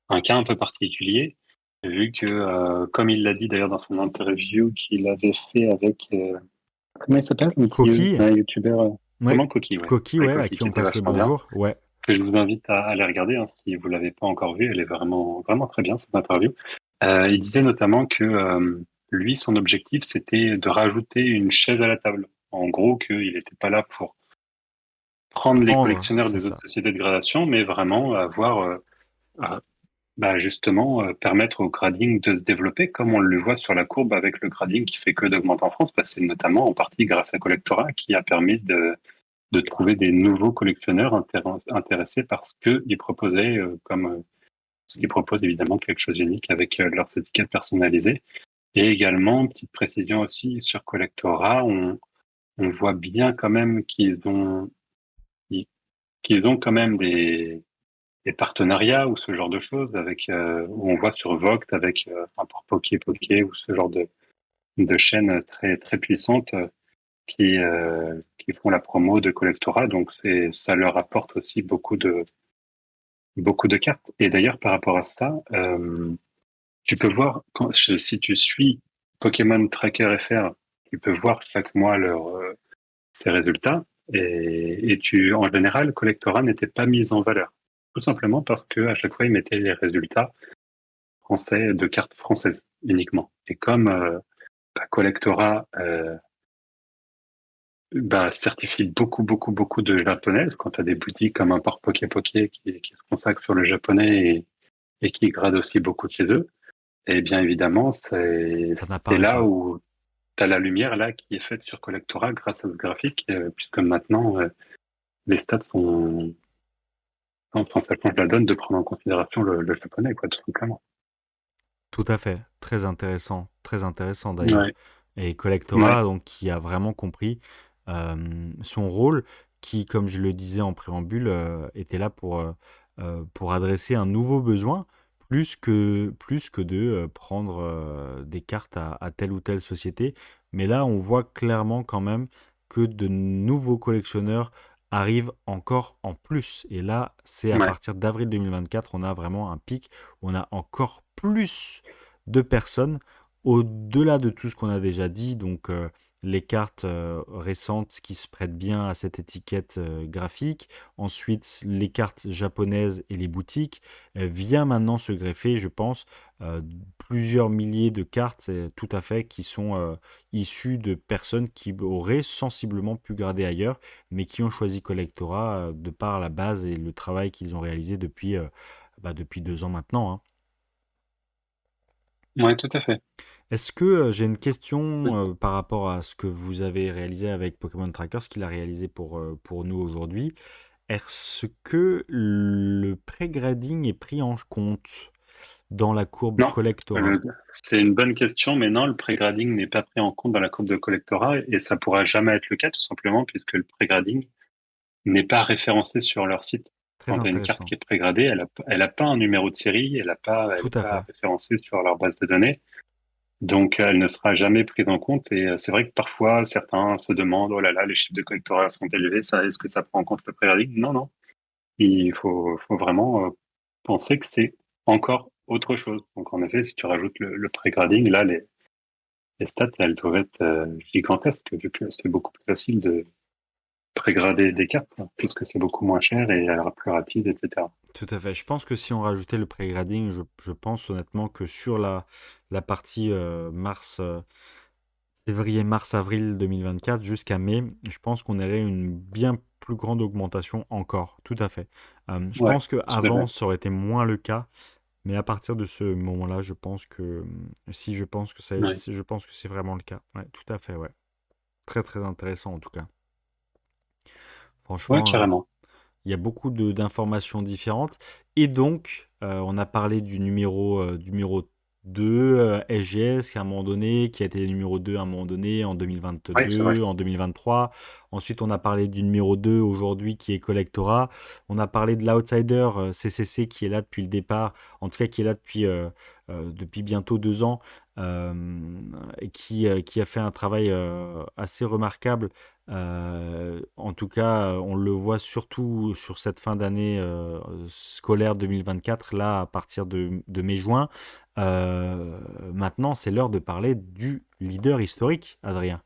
un cas un peu particulier, vu que, comme il l'a dit d'ailleurs dans son interview qu'il avait fait avec, comment il s'appelle, Coquille, un youtubeur, ouais, comment Coquille, ouais. Coquille, Ouais, ouais, à Coquille, qui qui on était passe le vachement bien, bonjour, ouais, que je vous invite à aller regarder, hein, si vous l'avez pas encore vu, elle est vraiment, vraiment très bien, cette interview. Il disait notamment que, lui, son objectif, c'était de rajouter une chaise à la table. En gros, qu'il n'était pas là pour prendre les prendre, collectionneurs c'est des autres ça. sociétés de gradation, mais vraiment avoir, euh, justement, permettre au grading de se développer, comme on le voit sur la courbe avec le grading qui fait que d'augmenter en France, parce que c'est notamment en partie grâce à Collectora qui a permis de trouver des nouveaux collectionneurs intéressés par ce qu'ils proposaient, ce qu'ils proposent évidemment quelque chose d'unique avec leurs étiquettes personnalisées. Et également, petite précision aussi sur Collectora, on voit bien quand même qu'ils ont quand même des partenariats ou ce genre de choses avec où on voit sur Vogt avec enfin, pour Poké ou ce genre de chaînes très très puissantes qui font la promo de Collectora. Donc ça leur apporte aussi beaucoup de cartes. Et d'ailleurs par rapport à ça, tu peux voir si tu suis Pokémon Tracker FR, tu peux voir chaque mois ses résultats. En général, Collectora n'était pas mise en valeur. Tout simplement parce que à chaque fois, ils mettaient les résultats français de cartes françaises uniquement. Et comme Collectora certifie beaucoup de japonaises, quand tu as des boutiques comme Import Poké Poké qui se consacrent sur le japonais et qui gradent aussi beaucoup de chez eux, et bien évidemment, Ça c'est n'apparaît là pas. où tu as la lumière là qui est faite sur Collectora grâce à ce graphique, puisque maintenant, les stats sont... Enfin, ça change la donne de prendre en considération le japonais, quoi, tout simplement. Tout à fait. Très intéressant d'ailleurs. Ouais, Et ouais, Collectora, donc, qui a vraiment compris son rôle, qui, comme je le disais en préambule, était là pour adresser un nouveau besoin, plus que de prendre des cartes à telle ou telle société. Mais là, on voit clairement quand même que de nouveaux collectionneurs arrivent encore en plus. Et là, c'est à ouais. partir d'avril 2024, on a vraiment un pic, on a encore plus de personnes au-delà de tout ce qu'on a déjà dit, donc les cartes récentes qui se prêtent bien à cette étiquette graphique, ensuite les cartes japonaises et les boutiques, vient maintenant se greffer, je pense, euh, plusieurs milliers de cartes tout à fait qui sont issues de personnes qui auraient sensiblement pu grader ailleurs, mais qui ont choisi Collectora de par la base et le travail qu'ils ont réalisé depuis 2 ans maintenant, hein. Ouais, tout à fait. Est-ce que j'ai une question par rapport à ce que vous avez réalisé avec Pokémon Tracker, ce qu'il a réalisé pour nous aujourd'hui. Est-ce que le pré-grading est pris en compte dans la courbe Non, Collectora? le- c'est une bonne question, mais non, le pré-grading n'est pas pris en compte dans la courbe de Collectora et ça pourra jamais être le cas, tout simplement, puisque le pré-grading n'est pas référencé sur leur site. Très Quand tu as une carte intéressant. qui est pré-gradée, elle a pas un numéro de série, elle Tout est à pas fait. référencée sur leur base de données. Donc, elle ne sera jamais prise en compte. Et c'est vrai que parfois, certains se demandent, oh là là, les chiffres de collectora sont élevés, est-ce que ça prend en compte le pré-grading? Non, non. Faut vraiment penser que c'est encore autre chose. Donc, en effet, si tu rajoutes le pré-grading, là, les stats, elles doivent être gigantesques, vu que c'est beaucoup plus facile de pré-grader des cartes, hein, puisque c'est beaucoup moins cher et plus rapide, etc. Tout à fait. Je pense que si on rajoutait le pré-grading, je pense honnêtement que sur la partie février, mars, avril 2024 jusqu'à mai, je pense qu'on aurait une bien plus grande augmentation encore. Tout à fait. Je Ouais, pense tout à fait. qu'avant, ça aurait été moins le cas, mais à partir de ce moment-là, je pense que si Ouais, je pense que c'est vraiment le cas. Ouais, tout à fait, ouais. Très très intéressant en tout cas. ouais, Franchement, carrément. il y a beaucoup d'informations différentes. Et donc, on a parlé du numéro 2, SGS, qui à un moment donné, qui a été numéro 2 à un moment donné, en Oui, c'est vrai. 2022, en 2023. Ensuite, on a parlé du numéro 2 aujourd'hui, qui est Collectora. On a parlé de l'outsider CCC, qui est là depuis le départ, en tout cas qui est là depuis bientôt 2 ans, et qui a fait un travail assez remarquable, en tout cas, on le voit surtout sur cette fin d'année scolaire 2024, là, à partir de mai-juin. Maintenant, c'est l'heure de parler du leader historique, Adrien.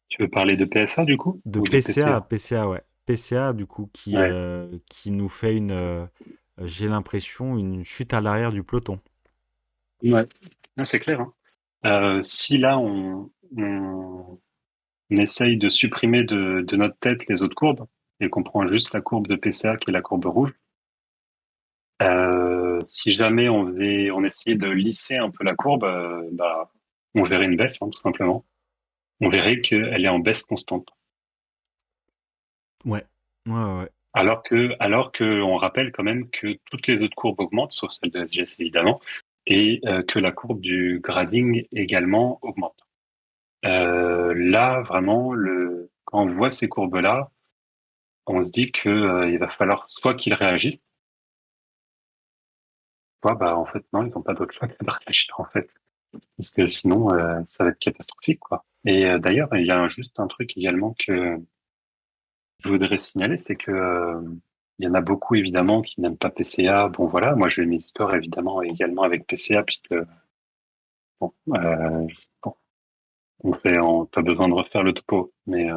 Tu veux parler de PSA du coup De ou de PCA, PCA? PCA, ouais. PCA, du coup, Ouais, qui nous fait j'ai l'impression, une chute à l'arrière du peloton. ouais. Ah, c'est clair, hein. Si là on essaye de supprimer de notre tête les autres courbes et qu'on prend juste la courbe de PCA qui est la courbe rouge, si jamais on essayait de lisser un peu la courbe, on verrait une baisse, hein, tout simplement. On verrait qu'elle est en baisse constante. Ouais, ouais, ouais, ouais. Alors que on rappelle quand même que toutes les autres courbes augmentent, sauf celle de SGS évidemment, et que la courbe du grading également augmente. Là, vraiment, quand on voit ces courbes-là, on se dit que il va falloir soit qu'ils réagissent, soit bah en fait non, ils n'ont pas d'autre choix que de réagir en fait, parce que sinon ça va être catastrophique quoi. Et d'ailleurs, il y a juste un truc également que je voudrais signaler, c'est que il y en a beaucoup évidemment qui n'aiment pas PCA. Bon voilà, moi j'ai mes histoires évidemment également avec PCA puisque bon, bon, pas besoin de refaire le topo, mais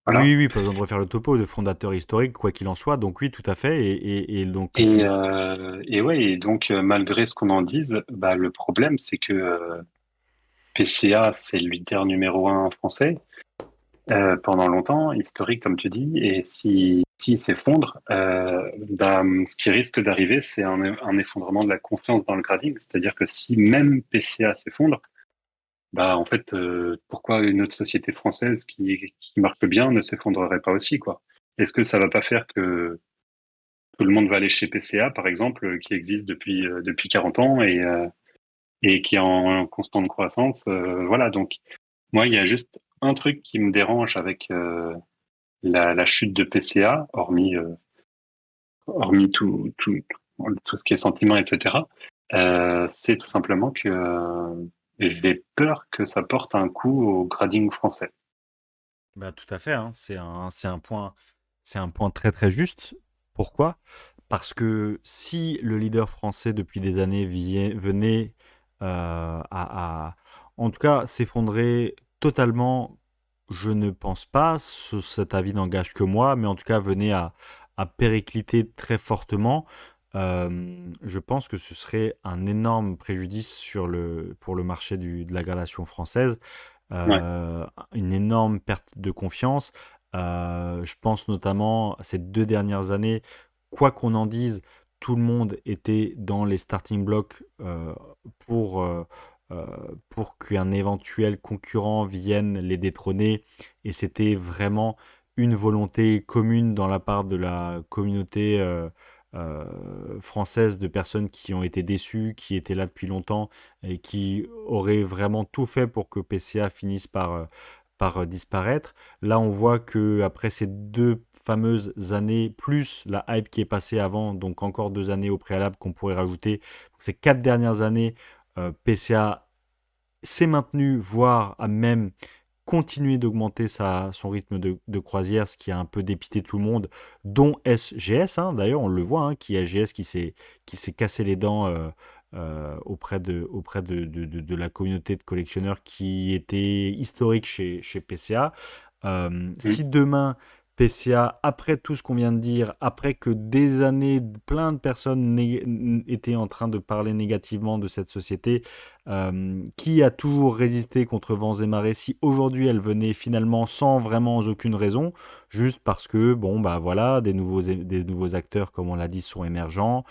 voilà. Oui, oui, pas besoin de refaire le topo de fondateur historique, quoi qu'il en soit. Donc oui, tout à fait. Et donc Et ouais, et donc malgré ce qu'on en dise, bah le problème c'est que PCA c'est le leader numéro un français pendant longtemps, historique comme tu dis, et si s'il s'effondre, bah, ce qui risque d'arriver, c'est un effondrement de la confiance dans le grading. C'est-à-dire que si même PCA s'effondre, bah en fait, pourquoi une autre société française qui marche bien ne s'effondrerait pas aussi, quoi? Est-ce que ça va pas faire que tout le monde va aller chez PCA, par exemple, qui existe depuis 40 ans et qui est en constante croissance? Voilà, donc moi, il y a juste un truc qui me dérange avec la chute de PCA, hormis tout ce qui est sentiment, etc., c'est tout simplement que j'ai peur que ça porte un coup au grading français. bah, tout à fait, hein. C'est un point très très juste. Pourquoi? Parce que si le leader français depuis des années venait en tout cas, s'effondrer totalement, je ne pense pas. Cet avis n'engage que moi, mais en tout cas, venait à péricliter très fortement. Je pense que ce serait un énorme préjudice pour le marché de la gradation française, Ouais, une énorme perte de confiance. Je pense notamment à ces 2 dernières années, quoi qu'on en dise, tout le monde était dans les starting blocks pour, euh, euh, pour qu'un éventuel concurrent vienne les détrôner. Et c'était vraiment une volonté commune dans la part de la communauté française de personnes qui ont été déçues, qui étaient là depuis longtemps et qui auraient vraiment tout fait pour que PCA finisse par disparaître. Là, on voit que après ces 2 fameuses années, plus la hype qui est passée avant, donc encore 2 années au préalable qu'on pourrait rajouter, ces 4 dernières années, PCA s'est maintenu, voire a même continué d'augmenter son rythme de croisière, ce qui a un peu dépité tout le monde, dont SGS, hein, d'ailleurs, on le voit, hein, qui est SGS qui s'est cassé les dents auprès de la communauté de collectionneurs qui était historique chez PCA. mm, Si demain, PCA, après tout ce qu'on vient de dire, après que des années, plein de personnes étaient en train de parler négativement de cette société, qui a toujours résisté contre vents et marées, si aujourd'hui elle venait finalement sans vraiment aucune raison, juste parce que, bon, bah voilà, des nouveaux acteurs, comme on l'a dit, sont émergents.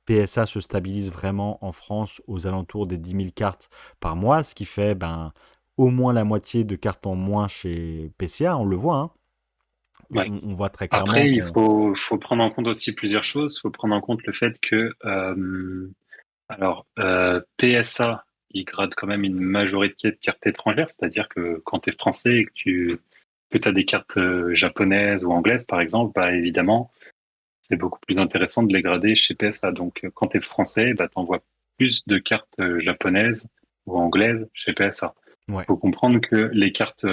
PSA se stabilise vraiment en France aux alentours des 10 000 cartes par mois, ce qui fait ben, au moins la moitié de cartes en moins chez PCA, on le voit, hein. ouais. On voit très clairement Après, qu'on... faut prendre en compte aussi plusieurs choses. Il faut prendre en compte le fait que, PSA, il grade quand même une majorité de cartes étrangères, c'est-à-dire que quand tu es français et que as des cartes japonaises ou anglaises, par exemple, bah, évidemment, c'est beaucoup plus intéressant de les grader chez PSA. Donc, quand tu es français, bah, tu envoies plus de cartes japonaises ou anglaises chez PSA. Ouais, Il faut comprendre que les cartes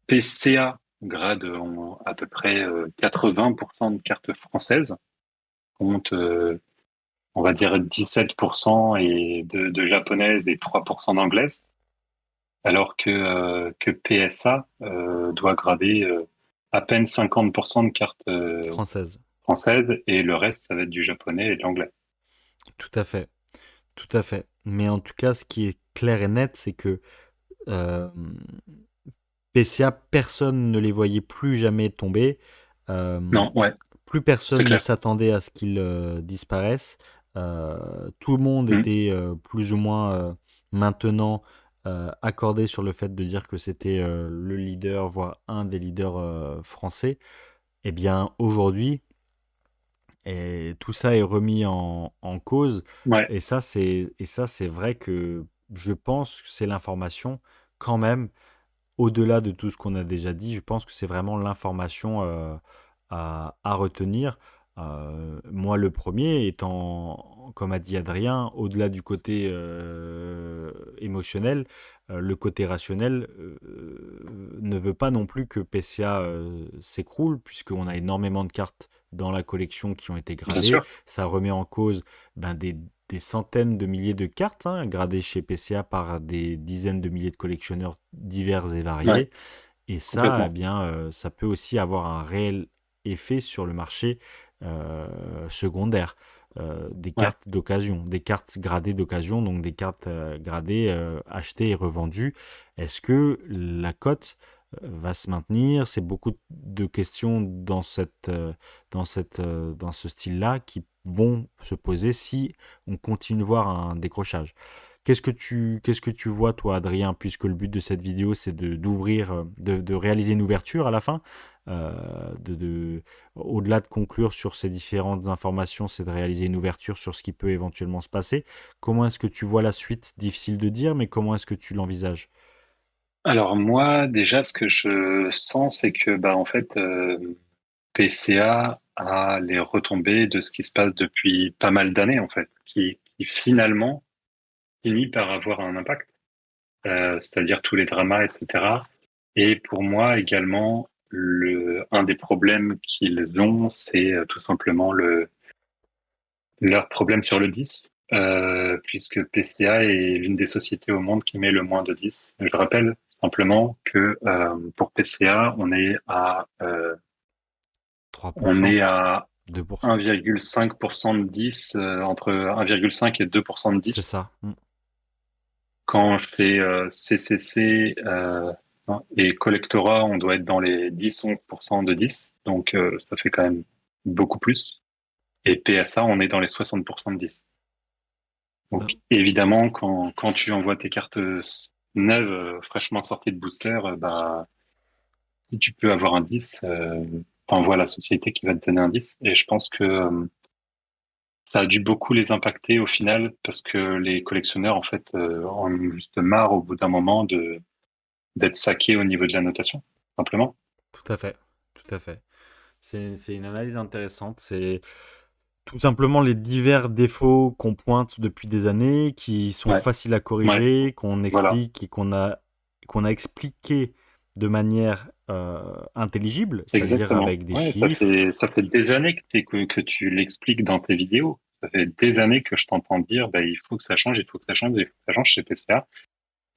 PCA gradent à peu près 80% de cartes françaises, compte, on va dire 17% de japonaises et 3% d'anglaises, alors que PSA doit grader à peine 50% de cartes française. françaises et le reste, ça va être du japonais et de l'anglais. Tout à fait. Tout à fait. Mais en tout cas, ce qui est clair et net, c'est que euh, PCA, personne ne les voyait plus jamais tomber. Euh, Non, ouais, Plus c'est personne ne clair. s'attendait à ce qu'ils disparaissent. Tout le monde Mm. était plus ou moins maintenant accordé sur le fait de dire que c'était le leader, voire un des leaders français. Eh bien, aujourd'hui, tout ça est remis en cause. Ouais, Et ça, c'est vrai que je pense que c'est l'information quand même au-delà de tout ce qu'on a déjà dit, je pense que c'est vraiment l'information à retenir. Moi, le premier étant, comme a dit Adrien, au-delà du côté émotionnel, le côté rationnel ne veut pas non plus que PCA s'écroule, puisqu'on a énormément de cartes dans la collection qui ont été Bien gradées. sûr, Ça remet en cause des centaines de milliers de cartes hein, gradées chez PCA par des dizaines de milliers de collectionneurs divers et ouais, variés. Et ça, eh complètement. bien, ça peut aussi avoir un réel effet sur le marché secondaire. Des Ouais. cartes d'occasion, des cartes gradées d'occasion, donc des cartes gradées achetées et revendues. Est-ce que la cote va se maintenir? C'est beaucoup de questions dans ce style-là qui vont se poser si on continue de voir un décrochage. Qu'est-ce que tu vois, toi, Adrien, puisque le but de cette vidéo, c'est d'ouvrir, de réaliser une ouverture à la fin, au-delà de conclure sur ces différentes informations, c'est de réaliser une ouverture sur ce qui peut éventuellement se passer. Comment est-ce que tu vois la suite? Difficile de dire, mais comment est-ce que tu l'envisages? Alors moi, déjà, ce que je sens, c'est que bah en fait, PCA a les retombées de ce qui se passe depuis pas mal d'années en fait, qui finalement finit par avoir un impact, c'est-à-dire tous les dramas, etc. Et pour moi également, un des problèmes qu'ils ont, c'est tout simplement leur problème sur le 10, puisque PCA est l'une des sociétés au monde qui met le moins de 10. Je rappelle simplement que pour PCA, on 3%, est à 2%. 1,5% de 10, entre 1,5 et 2% de C'est 10. ça. Mm. Quand je fais CCC et Collectora, on doit être dans les 10-11% de 10. Donc, ça fait quand même beaucoup plus. Et PSA, on est dans les 60% de 10. Donc, Non, évidemment, quand tu envoies tes cartes neuves, fraîchement sorties de booster, bah, si tu peux avoir un 10, t'envoies la société qui va te donner un 10. Et je pense que ça a dû beaucoup les impacter au final parce que les collectionneurs, en fait, en ont juste marre au bout d'un moment d'être saqués au niveau de la notation, simplement. tout à fait. Tout à fait. C'est une analyse intéressante. C'est tout simplement les divers défauts qu'on pointe depuis des années, qui sont Ouais, faciles à ouais, corriger, qu'on voilà. explique et qu'on a expliqué de manière intelligible, c'est-à-dire Exactement. avec des Ouais, chiffres. ça fait des années que tu l'expliques dans tes vidéos. Ça fait des années que je t'entends dire, bah, il faut que ça change, il faut que ça change, il faut que ça change chez PCA.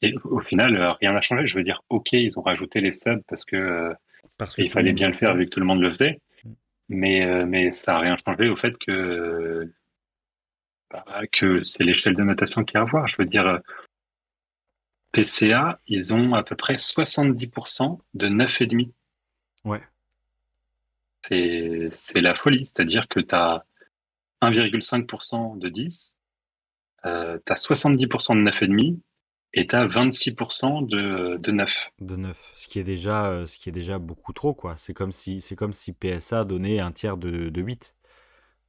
Et au final, rien n'a changé. Je veux dire, ok, ils ont rajouté les subs parce que Parce que il tout le fallait monde bien le le faire fait. vu que tout le monde le faisait. Mais ça a rien changé au fait que que c'est l'échelle de notation qu'il y a à voir. Je veux dire, PCA, ils ont à peu près 70% de 9,5. Ouais, C'est la folie. C'est-à-dire que tu as 1,5% de 10, tu as 70% de 9,5 et tu as 26% de 9. de 9, ce qui est déjà beaucoup trop, quoi. C'est comme si PSA donnait un tiers de 8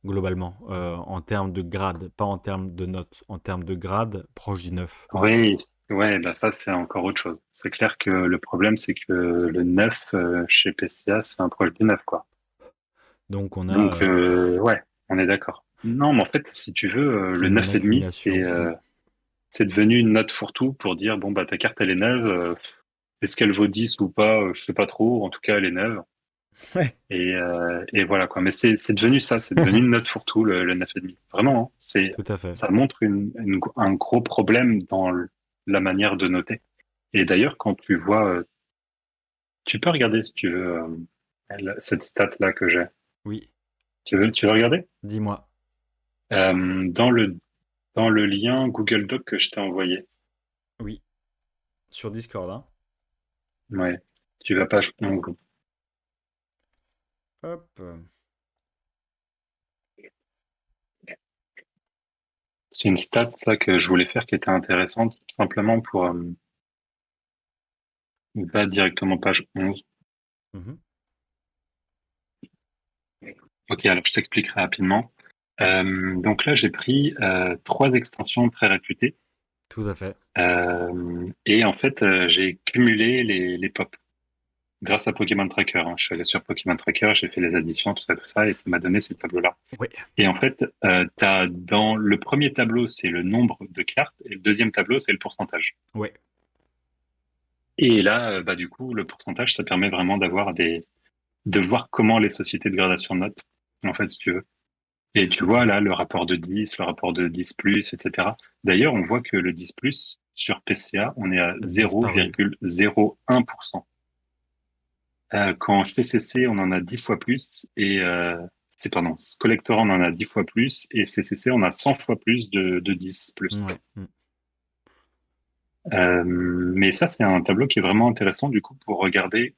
globalement, en termes de grade, pas en termes de notes, en termes de grade, proche du 9. Oui, ouais, bah ça c'est encore autre chose. C'est clair que le problème c'est que le 9 chez PCA c'est un proche du 9 quoi. Donc on a Donc ouais, on est d'accord. Non, mais en fait si tu veux, c'est le une 9,5 accumulation. c'est devenu une note fourre-tout pour dire bon bah ta carte elle est neuve, est-ce qu'elle vaut 10 ou pas, je sais pas trop. En tout cas elle est neuve. Ouais. Et voilà quoi. Mais c'est devenu ça, c'est devenu une note fourre-tout le 9,5. Vraiment, hein, Tout à fait. ça montre un gros problème dans la manière de noter. Et d'ailleurs, quand tu vois, tu peux regarder si tu veux cette stat là que j'ai. Oui, Tu veux regarder dis-moi. euh, dans le lien Google Doc que je t'ai envoyé. Oui, sur Discord, hein. Ouais. Tu vas page 11. Hop. C'est une stat ça que je voulais faire qui était intéressante simplement pour va directement page 11. Mhm. Ok, alors je t'expliquerai rapidement. Donc là, j'ai pris trois extensions très réputées Tout à fait. et en fait, j'ai cumulé les pop. grâce à Pokémon Tracker, hein. Je suis allé sur Pokémon Tracker, j'ai fait les additions, tout ça, et ça m'a donné ces tableaux-là. Ouais, Et en fait, t'as dans le premier tableau, c'est le nombre de cartes, et le deuxième tableau, c'est le pourcentage. ouais, Et là, bah, du coup, le pourcentage, ça permet vraiment de voir comment les sociétés de gradation notent, en fait, si tu veux. Et tout tu à vois, fait. là, le rapport de 10, le rapport de 10 plus, etc. D'ailleurs, on voit que le 10 plus, sur PCA, on est à Disparu. 0,01%. Quand TCC, on en a 10 fois plus, et pardon, Collectora, on en a 10 fois plus, et CCC, on a 100 fois plus de 10 plus. Ouais. Mais ça, c'est un tableau qui est vraiment intéressant, du coup, pour regarder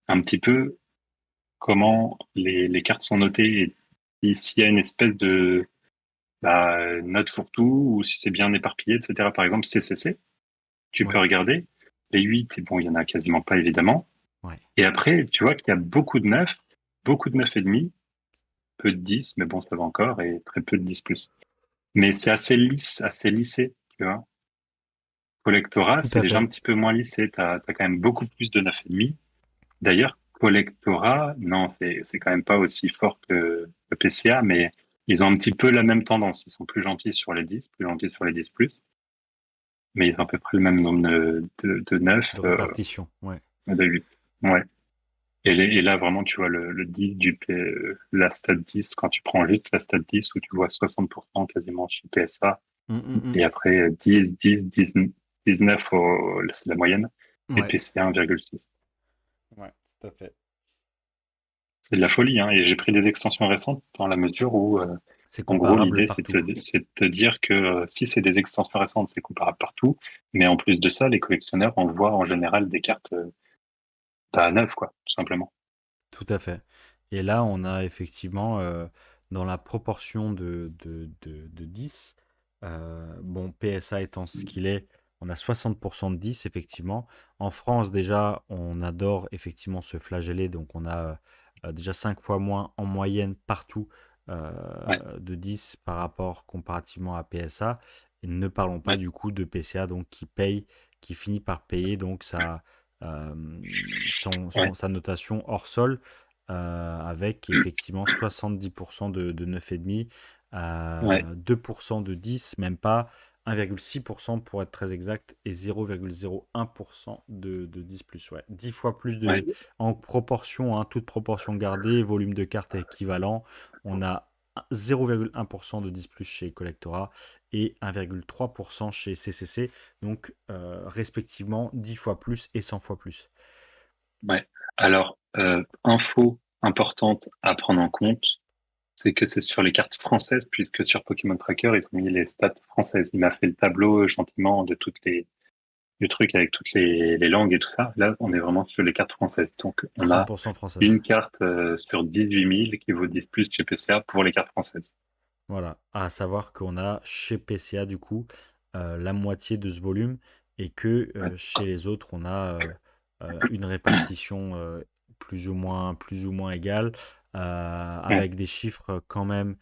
un petit peu comment les cartes sont notées et s'il y a une espèce de note fourre-tout ou si c'est bien éparpillé, etc. Par exemple, CCC, tu peux Ouais. regarder. Les 8, bon, il y en a quasiment pas, évidemment. Ouais. Et après, tu vois qu'il y a beaucoup de 9 et demi, peu de 10, mais bon, ça va encore, et très peu de 10 plus. Mais c'est assez lisse, assez lissé, tu vois. Collectora, Tout c'est à déjà un fait. petit peu moins lissé. T'as quand même beaucoup plus de 9 et demi. D'ailleurs, Collectora, non, c'est quand même pas aussi fort que PCA, mais ils ont un petit peu la même tendance. Ils sont plus gentils sur les 10, plus gentils sur les 10 plus, mais ils ont à peu près le même nombre de 9, De répartition. Ouais. de 8. Ouais. Et là, vraiment, tu vois le 10 la stat 10, quand tu prends juste la stat 10, où tu vois 60% quasiment chez PSA, et après 10, 10, 10, 19, c'est la moyenne, et Ouais. PCA 1,6. Ouais, tout à fait. C'est de la folie, hein. Et j'ai pris des extensions récentes dans la mesure où, C'est en gros, comparable l'idée, partout. c'est de te dire que si c'est des extensions récentes, c'est comparable partout. Mais en plus de ça, les collectionneurs envoient en général des cartes à neuf, quoi, tout simplement. Tout à fait. Et là, on a effectivement, dans la proportion de 10, bon, PSA étant ce qu'il est, on a 60% de 10, effectivement. En France, déjà, on adore effectivement se flageller, donc on a déjà 5 fois moins en moyenne partout Ouais, de 10 par rapport comparativement à PSA. Et ne parlons pas ouais, du coup de PCA, donc qui paye, qui finit par payer, donc ça euh, ouais, sa notation hors sol avec effectivement 70% de 9,5, ouais, 2% de 10, même pas 1,6% pour être très exact, et 0,01% de 10 plus. Ouais. 10 fois plus ouais, en proportion, hein, toute proportion gardée, volume de carte équivalent. On a 0,1% de 10 plus chez Collectora et 1,3% chez CCC, donc respectivement 10 fois plus et 100 fois plus. ouais. Alors, info importante à prendre en compte, c'est que c'est sur les cartes françaises, puisque sur Pokémon Tracker, ils ont mis les stats françaises. Il m'a fait le tableau gentiment du truc avec toutes les langues et tout ça. Là, on est vraiment sur les cartes françaises. Donc, on a 100% française. une carte sur 18 000 qui vaut 10 plus chez PCA pour les cartes françaises. Voilà, à savoir qu'on a chez PCA du coup la moitié de ce volume et que Ouais, chez les autres on a une répartition plus ou moins égale ouais, avec des chiffres quand même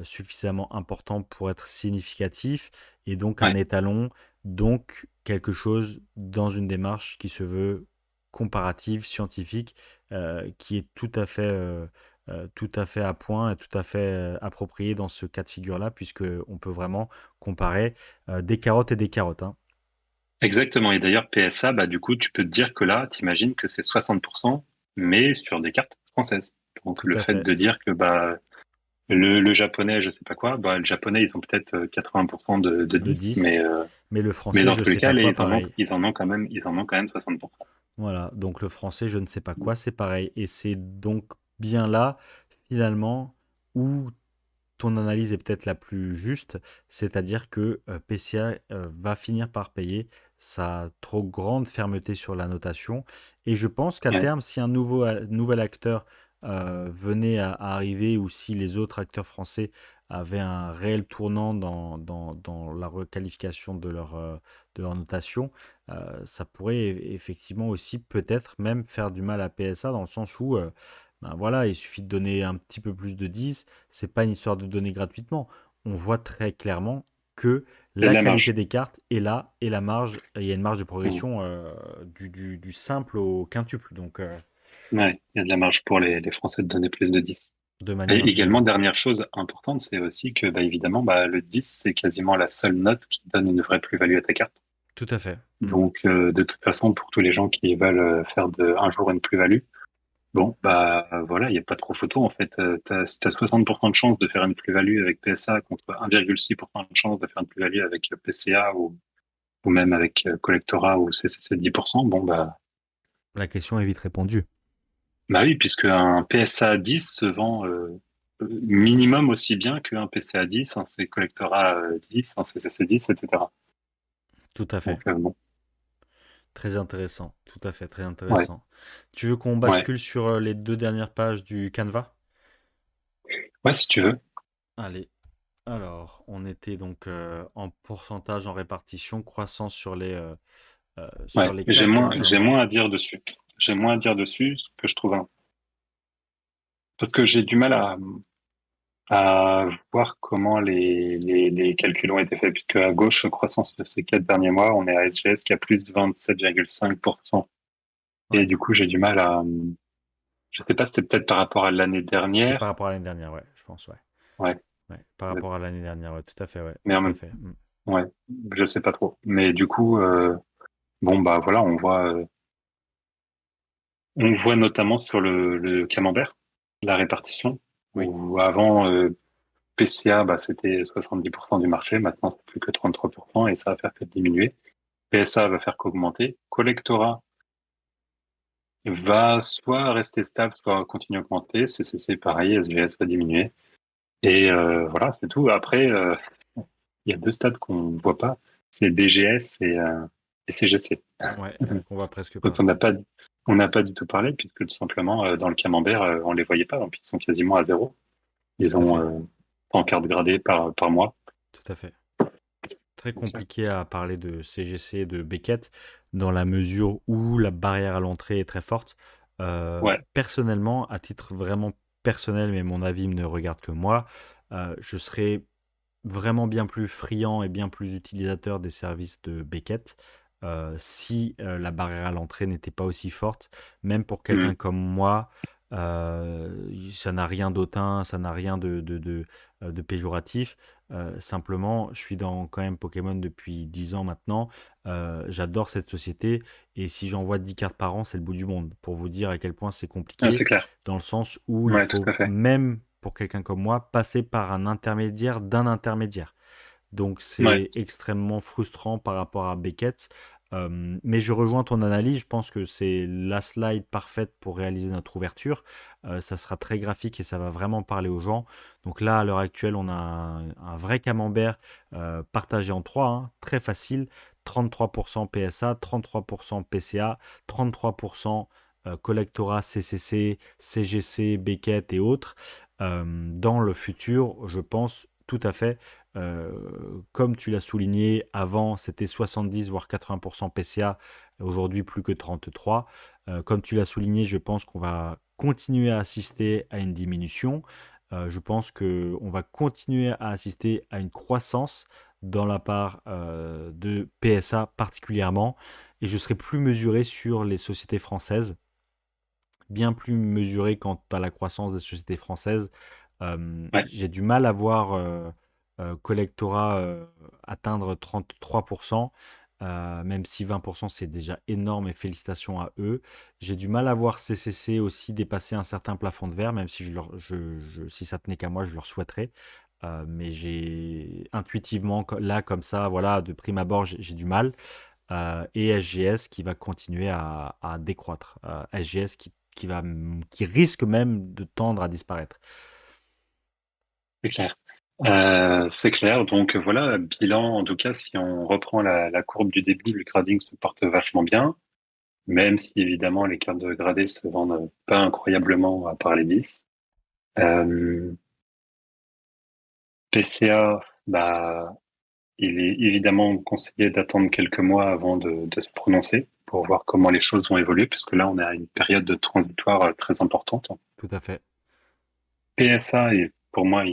suffisamment importants pour être significatifs et donc un ouais, étalon, donc quelque chose dans une démarche qui se veut comparative, scientifique, qui est tout à fait à point et tout à fait approprié dans ce cas de figure-là, puisque on peut vraiment comparer des carottes et des carottes, hein. exactement. Et d'ailleurs, PSA, bah, du coup, tu peux te dire que là, t'imagines que c'est 60%, mais sur des cartes françaises. Donc, Tout le à fait fait. de dire que bah, le japonais, je sais pas quoi, bah, le japonais, ils ont peut-être 80% de De 10, 10, mais le mais français, dans je tous les sais cas, pas là, quoi, pareil. ils en ont quand même 60%. Voilà, donc le français, je ne sais pas quoi, c'est pareil. Et c'est donc bien là, finalement, où ton analyse est peut-être la plus juste, c'est-à-dire que PCA va finir par payer sa trop grande fermeté sur la notation. Et je pense qu'à Ouais, terme, si un nouvel acteur venait à arriver ou si les autres acteurs français avaient un réel tournant dans la requalification de leur notation, ça pourrait effectivement aussi peut-être même faire du mal à PSA dans le sens où ben voilà, il suffit de donner un petit peu plus de 10, c'est pas une histoire de donner gratuitement. On voit très clairement que Il y a de la la qualité marge. des cartes est là et la marge, il y a une marge de Mm. progression du simple au quintuple, donc Ouais, il y a de la marge pour les Français de donner plus de 10. de manière Et également, générale. dernière chose importante, c'est aussi que, bah, évidemment, bah, le 10, c'est quasiment la seule note qui donne une vraie plus-value à ta carte. Tout à fait. Mm. Donc, de toute façon, pour tous les gens qui veulent faire un jour une plus-value, bon, bah voilà, il n'y a pas trop photo en fait. Si t'as 60% de chance de faire une plus-value avec PSA contre 1,6% de chance de faire une plus-value avec PCA ou même avec Collectora ou CCC 10%, bon La question est vite répondue. bah oui, puisque un PSA 10 se vend minimum aussi bien qu'un PCA 10, un C Collectora 10, un CCC 10, etc. Tout à Donc fait. bon, Très intéressant. Tout à fait, très ouais, intéressant. Tu veux qu'on ouais, bascule sur les deux dernières pages du Canva? ouais, si tu veux. Allez. Alors, on était donc en pourcentage, en répartition, croissance sur Ouais, les j'ai quatre j'ai derniers mois. moins à dire dessus. J'ai moins à dire dessus, ce que je trouve parce que j'ai du mal à voir comment les calculs ont été faits, puisque à gauche, croissance de ces 4 derniers mois, on est à SGS qui a plus de 27,5%. Et Ouais. du coup, j'ai du mal je sais pas, c'était peut-être par rapport à l'année C'est par dernière. rapport à l'année dernière, ouais, je pense, ouais. Ouais. Ouais, par rapport à l'année dernière, ouais, tout à fait, ouais, Mais en tout à même, fait. Mm. ouais, je sais pas trop. Mais du coup, bon, bah voilà, on voit notamment sur le camembert, la répartition, Oui, où avant, PCA, bah, c'était 70% du marché, maintenant c'est plus que 33% et ça va faire que diminuer. PSA va faire qu'augmenter. Collectora va soit rester stable, soit continuer à augmenter. CCC, pareil, SGS va diminuer. Et voilà, c'est tout. Après, il y a deux stades qu'on ne voit pas. C'est BGS et CGC. ouais, qu'on voit presque Dont pas. on n'a pas du tout parlé, puisque tout simplement, dans le camembert, on les voyait pas. Donc, ils sont quasiment à zéro. Ils Tout à ont fait, 100 cartes gradées par mois. tout à fait. Très Donc, compliqué à parler de CGC, de Beckett, dans la mesure où la barrière à l'entrée est très forte. ouais. Personnellement, à titre vraiment personnel, mais mon avis ne regarde que moi, je serais vraiment bien plus friand et bien plus utilisateur des services de Beckett si la barrière à l'entrée n'était pas aussi forte. Même pour quelqu'un Mhm. comme moi, ça n'a rien d'autant, ça n'a rien de péjoratif. Simplement, je suis dans quand même Pokémon depuis 10 ans maintenant. J'adore cette société et si j'envoie 10 cartes par an, c'est le bout du monde. Pour vous dire à quel point c'est Ah, compliqué, c'est clair. dans le sens où il Ouais, tout faut à fait. même pour quelqu'un comme moi passer par un intermédiaire d'un intermédiaire. Donc Ouais. c'est extrêmement frustrant par rapport à Beckett. Mais je rejoins ton analyse, je pense que c'est la slide parfaite pour réaliser notre ouverture. Ça sera très graphique et ça va vraiment parler aux gens. Donc là, à l'heure actuelle, on a un vrai camembert partagé en trois, hein, très facile. 33% PSA, 33% PCA, 33% Collectora, CCC, CGC, Beckett et autres. Dans le futur, je pense tout à fait comme tu l'as souligné, avant c'était 70 voire 80% PCA, aujourd'hui plus que 33. Comme tu l'as souligné, je pense qu'on va continuer à assister à une diminution. Je pense qu'on va continuer à assister à une croissance dans la part de PSA particulièrement. Et je serai plus mesuré sur les sociétés françaises, bien plus mesuré quant à la croissance des sociétés françaises. Ouais. J'ai du mal à voir Collectora atteindre 33%, même si 20% c'est déjà énorme et félicitations à eux. J'ai du mal à voir CCC aussi dépasser un certain plafond de verre, même si, si ça tenait qu'à moi, je leur souhaiterais. Mais j'ai intuitivement, là, comme ça, voilà, de prime abord, j'ai du mal. Et SGS qui va continuer à décroître. SGS qui risque même de tendre à disparaître. C'est clair. C'est clair. Donc voilà, bilan, en tout cas, si on reprend la courbe du début, le grading se porte vachement bien, même si évidemment les cartes de gradé se vendent pas incroyablement à part les 10. Euh, PCA, bah, il est évidemment conseillé d'attendre quelques mois avant de se prononcer pour voir comment les choses vont évoluer, parce que là, on est à une période de transitoire très importante. Tout à fait. PSA, pour moi,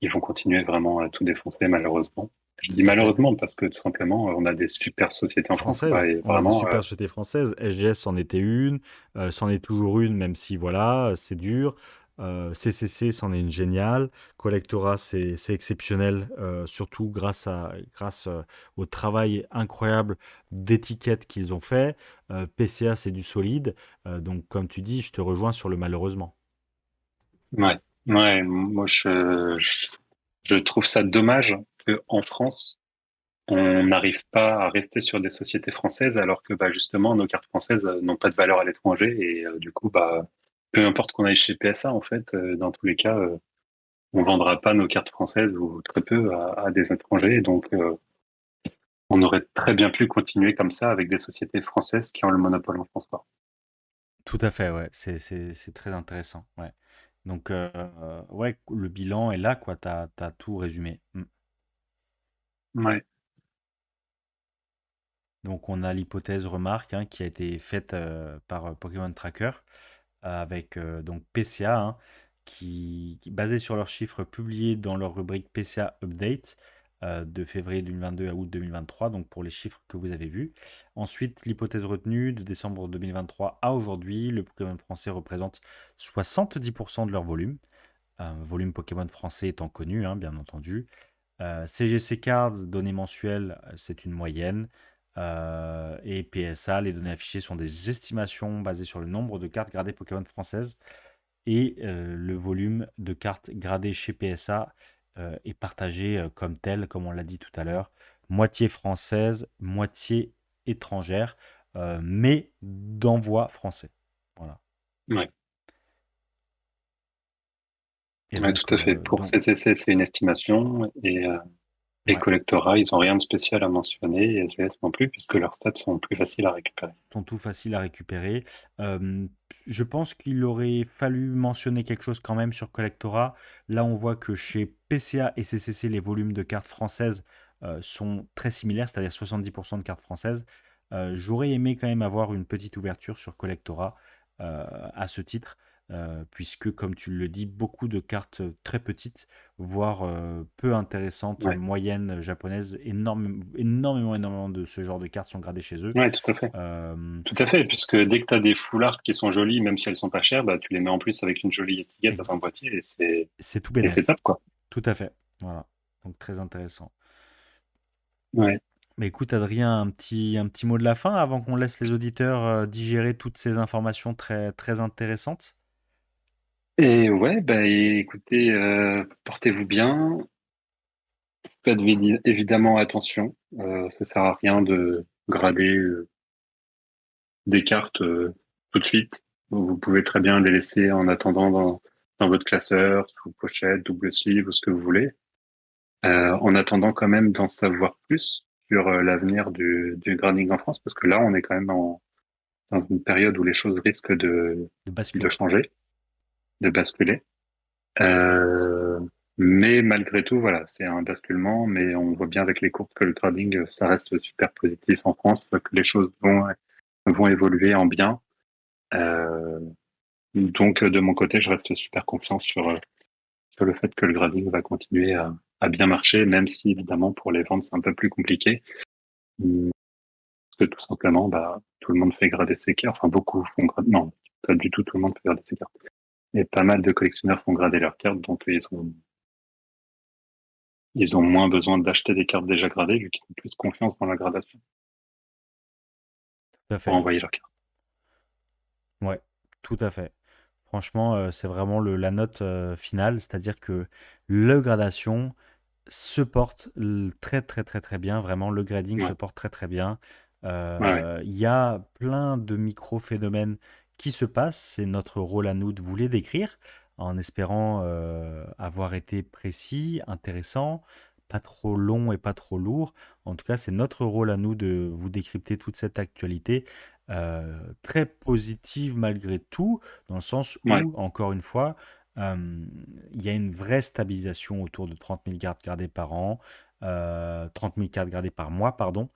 ils vont continuer vraiment à tout défoncer, malheureusement. Je Tout dis à fait. malheureusement parce que tout simplement, on a des super sociétés en France, quoi, Française, et on a des vraiment, super sociétés françaises. SGS en était une, c'en est toujours une, même si voilà, c'est dur. CCC, c'en est une géniale. Collectora, c'est exceptionnel, surtout grâce au travail incroyable d'étiquette qu'ils ont fait. PCA, c'est du solide. Donc, comme tu dis, je te rejoins sur le malheureusement. ouais, ouais, moi, je trouve ça dommage que en France, on n'arrive pas à rester sur des sociétés françaises alors que bah, justement nos cartes françaises n'ont pas de valeur à l'étranger et du coup bah peu importe qu'on aille chez PSA en fait dans tous les cas on vendra pas nos cartes françaises ou très peu à des étrangers donc on aurait très bien pu continuer comme ça avec des sociétés françaises qui ont le monopole en transport. Tout à fait, ouais, c'est très intéressant. Ouais. Donc, ouais, le bilan est là, quoi. T'as tout résumé. Mm. Ouais, Donc on a l'hypothèse remarque hein, qui a été faite par Pokémon Tracker avec donc PCA basé sur leurs chiffres publiés dans leur rubrique PCA Update de février 2022 à août 2023, donc pour les chiffres que vous avez vus. Ensuite, l'hypothèse retenue de décembre 2023 à aujourd'hui, le Pokémon français représente 70% de leur volume. Volume Pokémon français étant connu, hein, bien entendu. CGC Cards, données mensuelles, c'est une moyenne. Et PSA, les données affichées sont des estimations basées sur le nombre de cartes gradées Pokémon françaises. Et le volume de cartes gradées chez PSA est partagé comme tel, comme on l'a dit tout à l'heure, moitié française, moitié étrangère, mais d'envoi français. Voilà. ouais, Et ouais, donc, tout à fait. Pour donc CTC, c'est une estimation et ouais. Collectora, ils ont rien de spécial à mentionner et SVS non plus puisque leurs stats sont plus faciles à récupérer. Sont tout faciles à récupérer. Euh, je pense qu'il aurait fallu mentionner quelque chose quand même sur Collectora. Là, on voit que chez PCA et CCC, les volumes de cartes françaises sont très similaires, c'est-à-dire 70% de cartes françaises. J'aurais aimé quand même avoir une petite ouverture sur Collectora à ce titre, puisque, comme tu le dis, beaucoup de cartes très petites, voire peu intéressantes, Ouais, moyennes japonaises, énormément de ce genre de cartes sont gradées chez eux. ouais, tout à fait. Euh, Tout à fait, puisque dès que tu as des foulards qui sont jolis, même si elles sont pas chères, bah, tu les mets en plus avec une jolie étiquette et dans un boîtier c'est tout et c'est bénef. top, quoi. Tout à fait. Voilà. Donc très intéressant. Ouais. Mais écoute, Adrien, un petit mot de la fin avant qu'on laisse les auditeurs digérer toutes ces informations très intéressantes. Et ouais, bah, écoutez, portez-vous bien. Faites évidemment attention. Ça sert à rien de grader des cartes tout de suite. Vous pouvez très bien les laisser en attendant dans votre classeur, sous pochette, double sleeve ou ce que vous voulez. En attendant quand même d'en savoir plus sur l'avenir du grading en France, parce que là, on est quand même dans une période où les choses risquent De de basculer. changer, de basculer. Euh, mais malgré tout, voilà, c'est un basculement, mais on voit bien avec les courbes que le grading, ça reste super positif en France, que les choses vont évoluer en bien. Euh, donc, de mon côté, je reste super confiant sur le fait que le grading va continuer à bien marcher, même si évidemment pour les ventes c'est un peu plus compliqué. Parce que tout simplement, bah, tout le monde fait grader ses cartes. Enfin, beaucoup font grader. Non, pas du tout, tout le monde fait grader ses cartes. Et pas mal de collectionneurs font grader leurs cartes, donc ils ont moins besoin d'acheter des cartes déjà gradées, vu qu'ils ont plus confiance dans la gradation Tout à pour fait. envoyer leurs cartes. Ouais, tout à fait. Franchement, c'est vraiment la note finale, c'est-à-dire que le gradation se porte très bien. Vraiment, le grading se Ouais, porte très bien. ouais, ouais, Il y a plein de micro-phénomènes qui se passent. C'est notre rôle à nous de vous les décrire, en espérant avoir été précis, intéressant, pas trop long et pas trop lourd. En tout cas, c'est notre rôle à nous de vous décrypter toute cette actualité, très positive malgré tout, dans le sens ouais, où, encore une fois, il y a une vraie stabilisation autour de 30 000 cartes gardées par an, 30 000 cartes gardées par mois, pardon.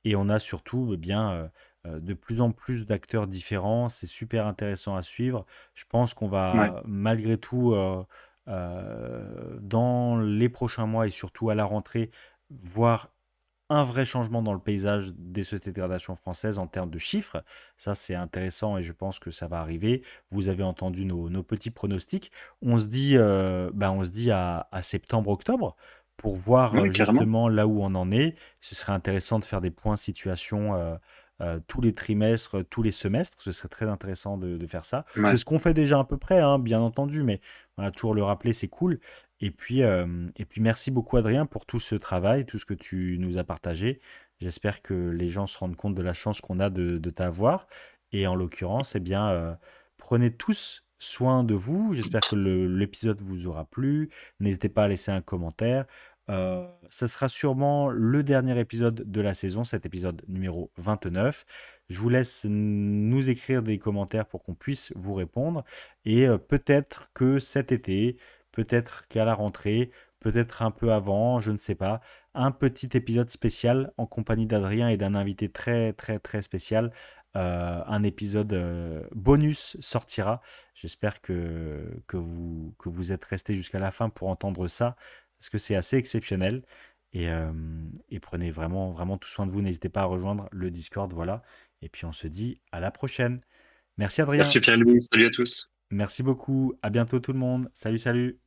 Et on a surtout de plus en plus d'acteurs différents. C'est super intéressant à suivre. Je pense qu'on ouais, va malgré tout dans les prochains mois et surtout à la rentrée, voir un vrai changement dans le paysage des sociétés de gradation françaises en termes de chiffres. Ça, c'est intéressant et je pense que ça va arriver. Vous avez entendu nos petits pronostics. On se dit à septembre-octobre pour voir Ouais, carrément. justement là où on en est. Ce serait intéressant de faire des points situation tous les trimestres, tous les semestres. Ce serait très intéressant de faire ça. C'est Ouais. ce qu'on fait déjà à peu près, hein, bien entendu, mais voilà, toujours le rappeler, c'est cool. Et puis merci beaucoup Adrien pour tout ce travail, tout ce que tu nous as partagé. J'espère que les gens se rendent compte de la chance qu'on a de t'avoir. Et en l'occurrence, eh bien, prenez tous soin de vous. J'espère que l'épisode vous aura plu. N'hésitez pas à laisser un commentaire. Ce sera sûrement le dernier épisode de la saison, cet épisode numéro 29. Je vous laisse nous écrire des commentaires pour qu'on puisse vous répondre. Et peut-être que cet été, peut-être qu'à la rentrée, peut-être un peu avant, je ne sais pas, un petit épisode spécial en compagnie d'Adrien et d'un invité très très très spécial. Un épisode bonus sortira. J'espère que vous êtes restés jusqu'à la fin pour entendre ça, parce que c'est assez exceptionnel. Et prenez vraiment, vraiment tout soin de vous. N'hésitez pas à rejoindre le Discord, voilà. Et puis on se dit à la prochaine. Merci Adrien. Merci Pierre-Louis. Salut à tous. Merci beaucoup. À bientôt tout le monde. Salut, salut.